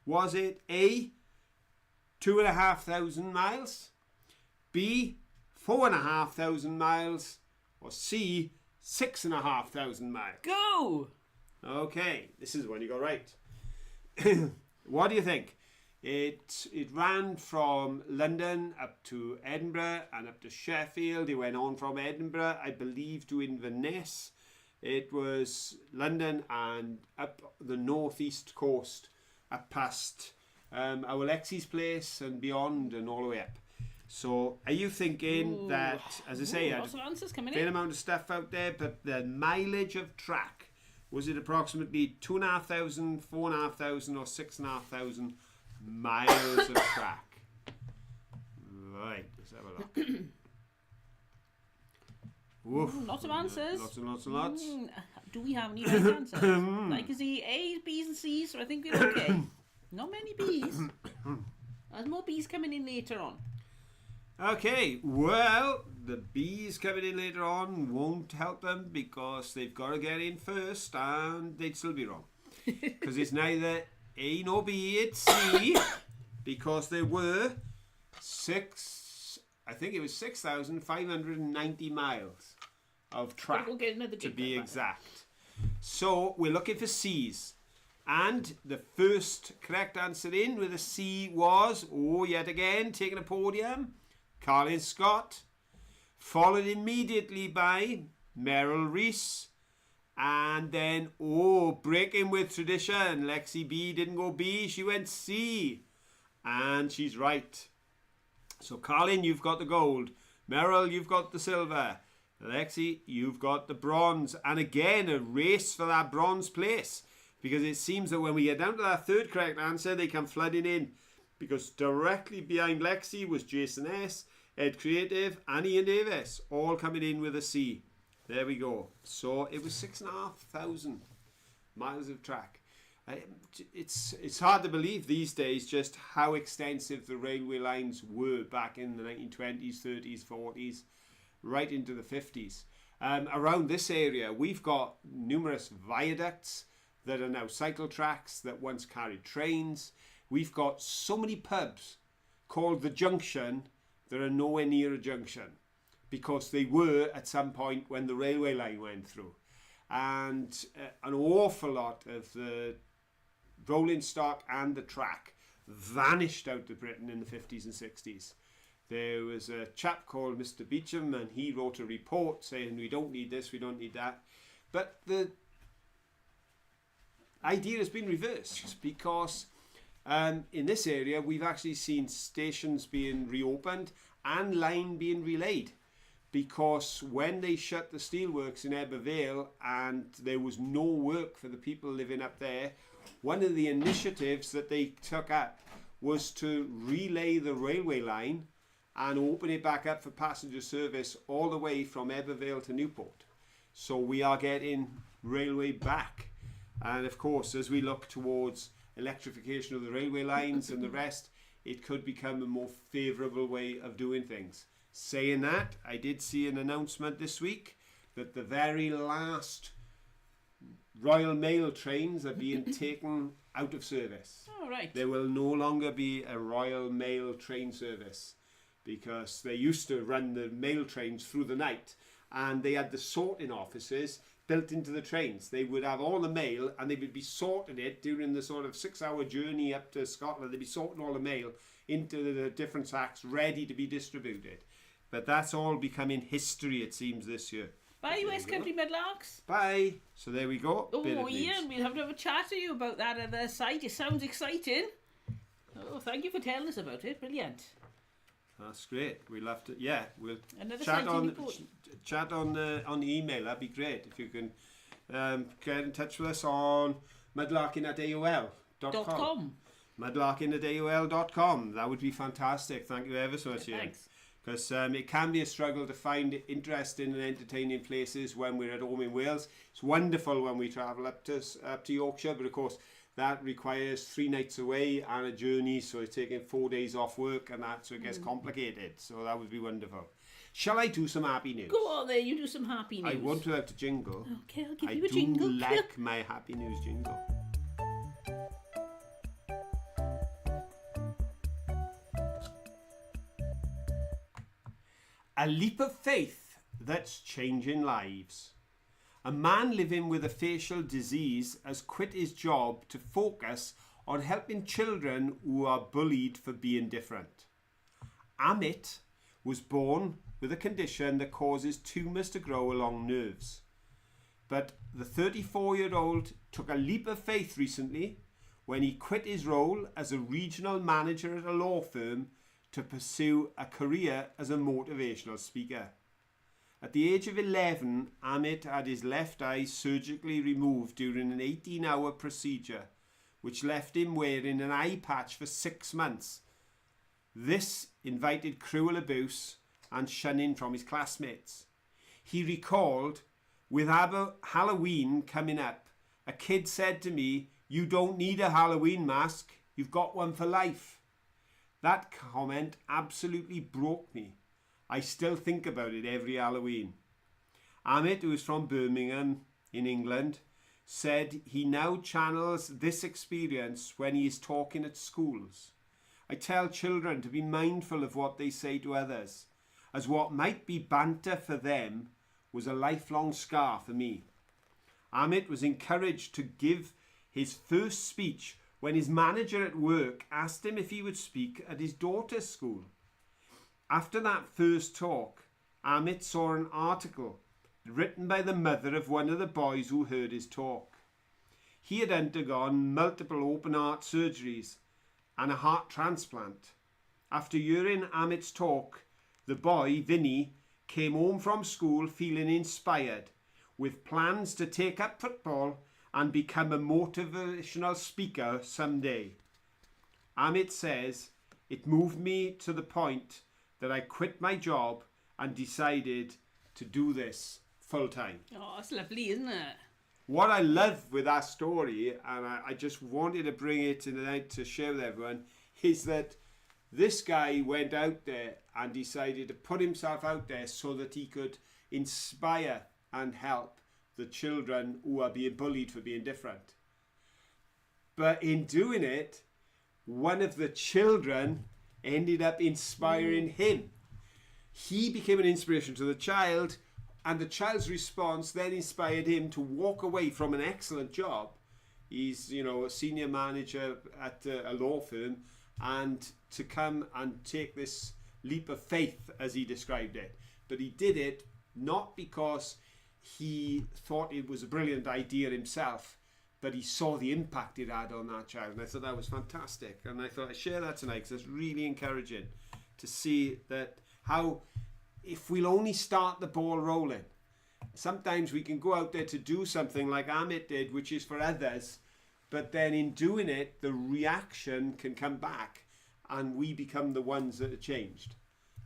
Was it A, 2,500 miles, B, 4,500 miles, or C, 6,500 miles? Go! Okay, this is one you got right. What do you think? It ran from London up to Edinburgh and up to Sheffield. It went on from Edinburgh, I believe, to Inverness. It was London and up the northeast coast, up past our Lexi's place and beyond, and all the way up. So, are you thinking that, as I say, lots of answers coming a fair in. amount of stuff out there, but the mileage of track, was it approximately 2,500, 4,500, or 6,500 miles of track? Right, let's have a look. Woof. Lots of answers. Lots and lots and lots. Do we have any right answers? Like I see A's, B's and C's, so I think we're okay. Not many B's. There's more B's coming in later on. Okay, well, the B's coming in later on won't help them, because they've got to get in first, and they'd still be wrong. Because it's neither A nor B, it's C, because there were 6,590 miles of track, We'll get another to drink be back. exact. So we're looking for C's. And the first correct answer in with a C was, yet again, taking a podium, Carlin Scott, followed immediately by Merrill Reese, and then, breaking with tradition, Lexi B didn't go B, she went C, and she's right. So Carlin, you've got the gold, Merrill, you've got the silver, Lexi, you've got the bronze, and again, a race for that bronze place, because it seems that when we get down to that third correct answer, they come flooding in, because directly behind Lexi was Jason S, Ed Creative, and Ian Davis, all coming in with a C. There we go. So it was 6,500 miles of track. It's hard to believe these days just how extensive the railway lines were back in the 1920s, 30s, 40s, right into the 50s. Around this area, we've got numerous viaducts that are now cycle tracks that once carried trains. We've got so many pubs called the Junction that are nowhere near a junction, because they were at some point when the railway line went through. And an awful lot of the rolling stock and the track vanished out of Britain in the 50s and 60s. There was a chap called Mr. Beecham, and he wrote a report saying we don't need this, we don't need that. But the idea has been reversed, because in this area we've actually seen stations being reopened and line being relayed, because when they shut the steelworks in Ebbw Vale and there was no work for the people living up there, one of the initiatives that they took up was to relay the railway line and open it back up for passenger service all the way from Ebbw Vale to Newport. So we are getting railway back. And of course, as we look towards electrification of the railway lines and the rest, it could become a more favourable way of doing things. Saying that, I did see an announcement this week that the very last Royal Mail trains are being taken out of service. Oh, right. There will no longer be a Royal Mail train service, because they used to run the mail trains through the night, and they had the sorting offices built into the trains. They would have all the mail and they would be sorting it during the sort of 6-hour journey up to Scotland. They'd be sorting all the mail into the different sacks ready to be distributed. But that's all becoming history, it seems, this year. Bye, West Country Mudlarks. Bye. So there we go. Oh, Ian, we'll have to have a chat to you about that other site. It sounds exciting. Oh, thank you for telling us about it. Brilliant. That's great. We'll have to, yeah, we'll Another chat on the email. That'd be great if you can get in touch with us on mudlarking@aol.com. Mudlarking@aol.com. That would be fantastic. Thank you ever so much, Ian. Thanks. Because it can be a struggle to find interesting and entertaining places when we're at home in Wales. It's wonderful when we travel up to Yorkshire, but of course that requires 3 nights away and a journey, so it's taking 4 days off work and that, so it gets complicated. So that would be wonderful. Shall I do some happy news? Go on there, you do some happy news. I want without a jingle. Okay, I'll give you a jingle. I do like my happy news jingle. A leap of faith that's changing lives. A man living with a facial disease has quit his job to focus on helping children who are bullied for being different. Amit was born with a condition that causes tumours to grow along nerves. But the 34-year-old took a leap of faith recently when he quit his role as a regional manager at a law firm to pursue a career as a motivational speaker. At the age of 11, Amit had his left eye surgically removed during an 18-hour procedure, which left him wearing an eye patch for 6 months. This invited cruel abuse and shunning from his classmates. He recalled, "With Halloween coming up, a kid said to me, 'You don't need a Halloween mask, you've got one for life.' That comment absolutely broke me. I still think about it every Halloween." Amit, who is from Birmingham in England, said he now channels this experience when he is talking at schools. "I tell children to be mindful of what they say to others, as what might be banter for them was a lifelong scar for me." Amit was encouraged to give his first speech when his manager at work asked him if he would speak at his daughter's school. After that first talk, Amit saw an article written by the mother of one of the boys who heard his talk. He had undergone multiple open heart surgeries and a heart transplant. After hearing Amit's talk, the boy, Vinny, came home from school feeling inspired, with plans to take up football and become a motivational speaker someday. Amit says, "It moved me to the point that I quit my job and decided to do this full time." Oh, that's lovely, isn't it? What I love with that story, and I just wanted to bring it tonight to share with everyone, is that this guy went out there and decided to put himself out there so that he could inspire and help the children who are being bullied for being different. But in doing it, one of the children ended up inspiring him. He became an inspiration to the child, and the child's response then inspired him to walk away from an excellent job. He's, a senior manager at a law firm, and to come and take this leap of faith, as he described it. But he did it not because he thought it was a brilliant idea himself, but he saw the impact it had on that child, and I thought that was fantastic. And I thought I'd share that tonight because it's really encouraging to see that how, if we'll only start the ball rolling, sometimes we can go out there to do something like Amit did, which is for others, but then in doing it, the reaction can come back and we become the ones that are changed.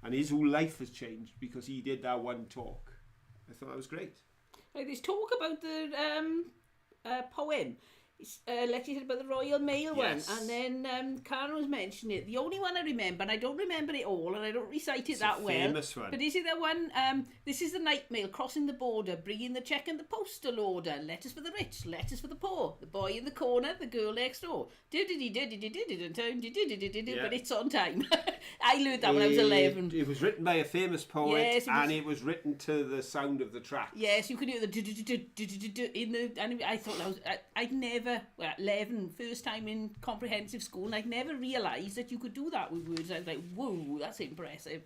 And his whole life has changed because he did that one talk. I thought that was great. Like this talk about the poem. lectured about the Royal Mail Yes. one, and then Karen was mentioning it. The only one I remember, and I don't remember it all, and I don't recite it that well. Famous one. But is it the one? This is the night mail crossing the border, bringing the check and the postal order. Letters for the rich, letters for the poor. The boy in the corner, the girl next door. But it's on time. I learned that when I was 11. It was written by a famous poet, Yes, and it was written to the sound of the track. Yes, you could hear the in the. And I thought that was. I'd never. Well, 11, first time in comprehensive school, and I'd never realised that you could do that with words. I was like, whoa, that's impressive.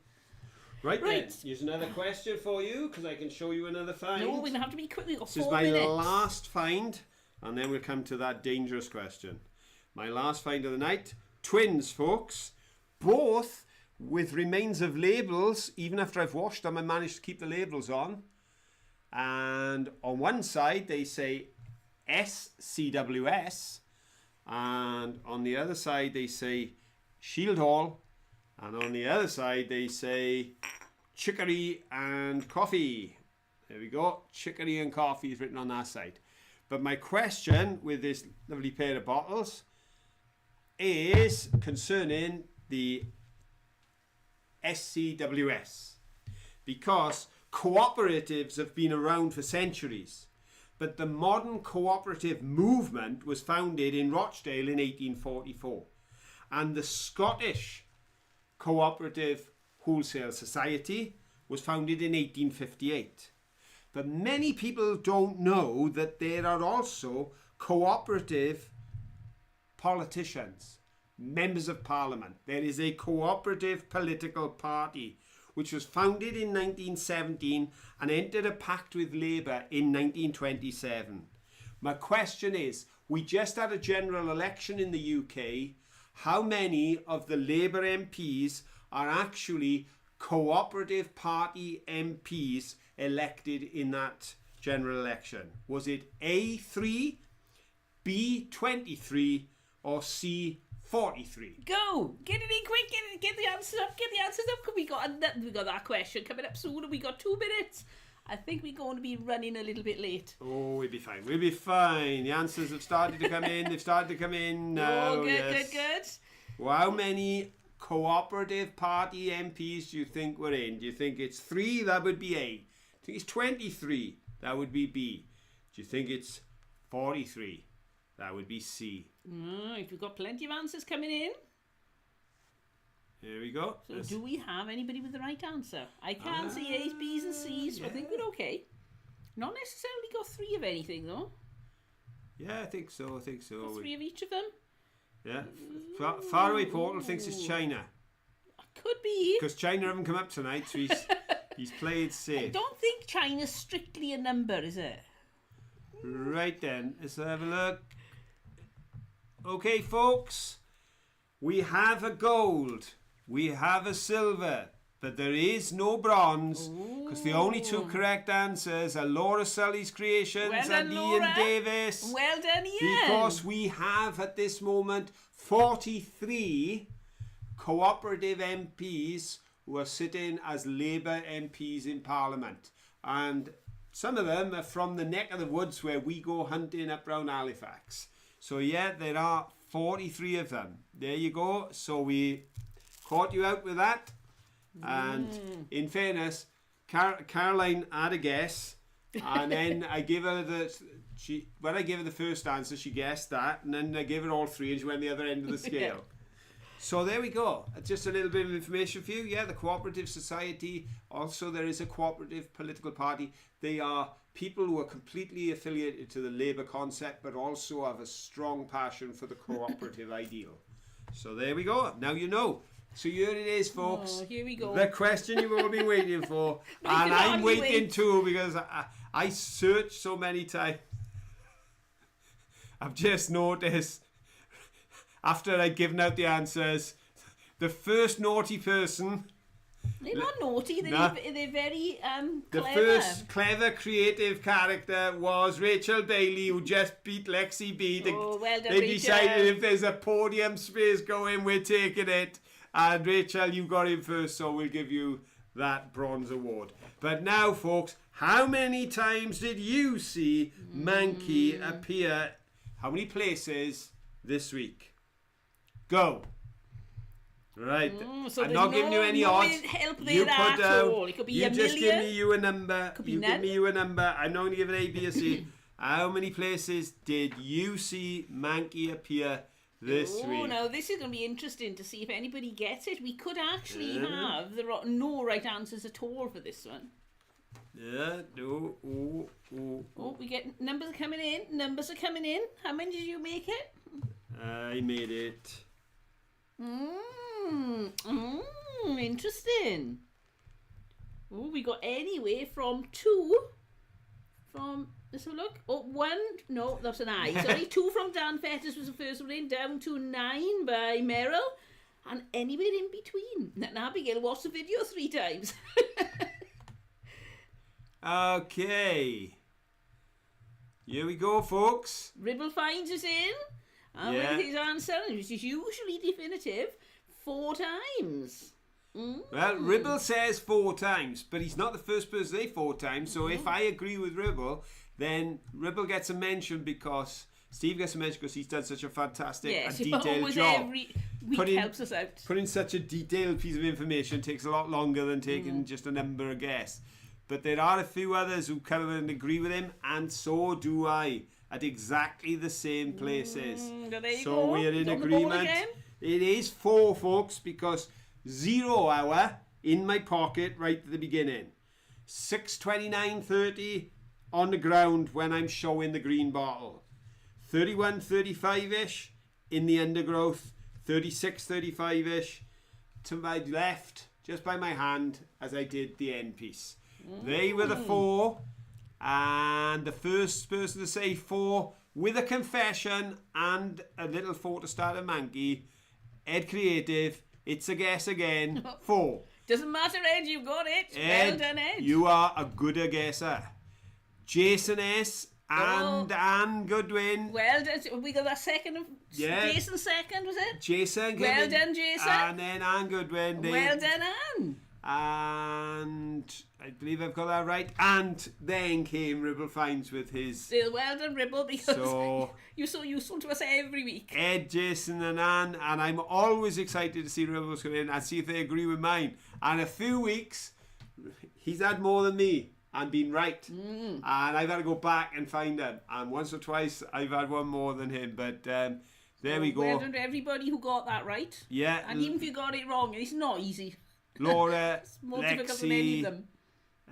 Right. Right. Then, here's another question for you, because I can show you another find. No, we're going to have to be quick. We've got This is 4 my minutes. last find, and then we'll come to that dangerous question. My last find of the night. Twins, folks. Both with remains of labels. Even after I've washed them, I managed to keep the labels on. And on one side, they say SCWS, and on the other side they say Shield Hall, and on the other side they say Chicory and Coffee. There we go, Chicory and Coffee is written on that side. But my question with this lovely pair of bottles is concerning the SCWS, because cooperatives have been around for centuries. But the modern cooperative movement was founded in Rochdale in 1844. And the Scottish Cooperative Wholesale Society was founded in 1858. But many people don't know that there are also cooperative politicians, members of parliament. There is a cooperative political party which was founded in 1917 and entered a pact with Labour in 1927. My question is, we just had a general election in the UK. How many of the Labour MPs are actually cooperative party MPs elected in that general election? Was it A3, B23 or C43? Go! Get it in quick, get the answers up, because we got that question coming up soon, and we got 2 minutes. I think we're going to be running a little bit late. Oh, we'll be fine. We'll be fine. The answers have started to come in. They've started to come in now. Oh, good, yes. good. Well, how many cooperative party MPs do you think we're in? Do you think it's 3? That would be A. Do you think it's 23? That would be B. Do you think it's 43? That would be C. Right, we've got plenty of answers coming in. Here we go. So do we have anybody with the right answer? I can't see A's, B's and C's, so I think we're okay. Not necessarily got 3 of anything, though. Yeah, I think so. Got 3 of each of them. Yeah. Faraway Portal thinks it's China. Could be. Because China haven't come up tonight, so he's played safe. I don't think China's strictly a number, is it? Right then, let's have a look. Okay, folks, we have a gold, we have a silver, but there is no bronze, because the only 2 correct answers are Laura Sully's Creations Well done, and Laura. Ian Davis. Well done, Ian. Because we have at this moment 43 cooperative MPs who are sitting as Labour MPs in Parliament. And some of them are from the neck of the woods where we go hunting up round Halifax. So yeah, there are 43 of them. There you go. So we caught you out with that. And in fairness, Caroline had a guess, and then I gave her when I gave her the first answer, she guessed that, and then I gave her all 3, and she went the other end of the scale. So there we go. Just a little bit of information for you. Yeah, the Cooperative Society. Also, there is a cooperative political party. They are people who are completely affiliated to the Labour concept, but also have a strong passion for the cooperative ideal. So there we go. Now you know. So here it is, folks. Oh, here we go. The question you've all been waiting for. And I'm waiting too, because I searched so many times. I've just noticed, after I'd given out the answers, the first naughty person... They're not naughty, they're very The clever. first clever creative character was Rachel Bailey, who just beat Lexi B. Oh, well done, They Rachel. decided if there's a podium space going, we're taking it. And Rachel, you got in first, so we'll give you that bronze award. But now, folks, how many times did you see Mankey appear how many places this week? Go. Right. So I'm not giving you any odds. Help You there put at down. all. It could be You a just give million. me you a number. Could be You none. give me you a number. I'm not going to give it A, B, or C. How many places did you see Mankey appear this Oh, week? now this is going to be interesting to see if anybody gets it. We could actually have no right answers at all for this one. Yeah, no, Oh, we get numbers are coming in. Numbers are coming in. How many did you make it? I made it. Interesting. Oh, we got anywhere from 2 from, let's have a look. Oh, 1, no, that's an I. Sorry, 2 from Dan Fetters was the first one in, down to 9 by Merrill, and anywhere in between. And Abigail watched the video 3 times. Okay. Here we go, folks. Ribble finds us in, and with his answer, which is usually definitive, 4 times. Well, Ribble says 4 times, but he's not the first person to say 4 times. So if I agree with Ribble, then Ribble gets a mention because Steve gets a mention because he's done such a fantastic and detailed job. Every week helps us out. Putting such a detailed piece of information takes a lot longer than taking just a number, a guess. But there are a few others who come and agree with him, and so do I, at exactly the same places. There you So go. we're in It's on the ball agreement. again. It is 4, folks, because 0 hour in my pocket right at the beginning. 6:29:30 on the ground when I'm showing the green bottle. 31:35-ish in the undergrowth. 36:35-ish to my left, just by my hand, as I did the end piece. They were the 4, and the first person to say 4 with a confession and a little 4 to start a Mankey, Ed Creative. It's a guess again. 4. Doesn't matter, Ed, you got it. Ed, Well done, Ed. you are a gooder guesser. Jason S. and Anne Goodwin. Well done. We got that second. Yeah. Jason second, was it? Jason. Well Goodwin, done, Jason. And then Anne Goodwin. Well done, Anne. And I believe I've got that right. And then came Ribble Finds with his Still well done, Ribble, because So- you're so useful to us every week. Ed, Jason and Anne. And I'm always excited to see Ribble's come in and see if they agree with mine. And a few weeks, he's had more than me and been right. And I've had to go back and find him. And once or twice, I've had one more than him. But there we go. Well done to everybody who got that right. Yeah. And even if you got it wrong, it's not easy. Laura, It's more difficult than any of Lexi,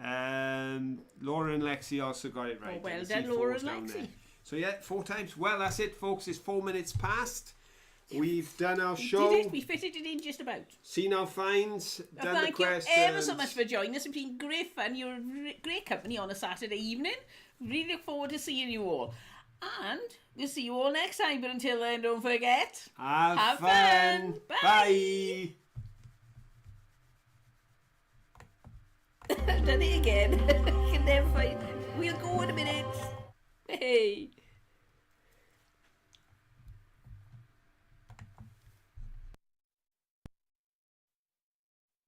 them. Laura and Lexi also got it right. Oh, well I can done, see Laura 4's and down Lexi. there. So yeah, 4 times. Well, that's it, folks. It's 4 minutes past. We've done our show. Did it? We fitted it in just about. Seen our finds. Done the Thank you questions. ever so much for joining us. It's been great fun. You're great company on a Saturday evening. Really look forward to seeing you all. And we'll see you all next time. But until then, don't forget. Have fun. fun. Bye. Bye. I've done it again. I can never find. We'll go in a minute. Hey.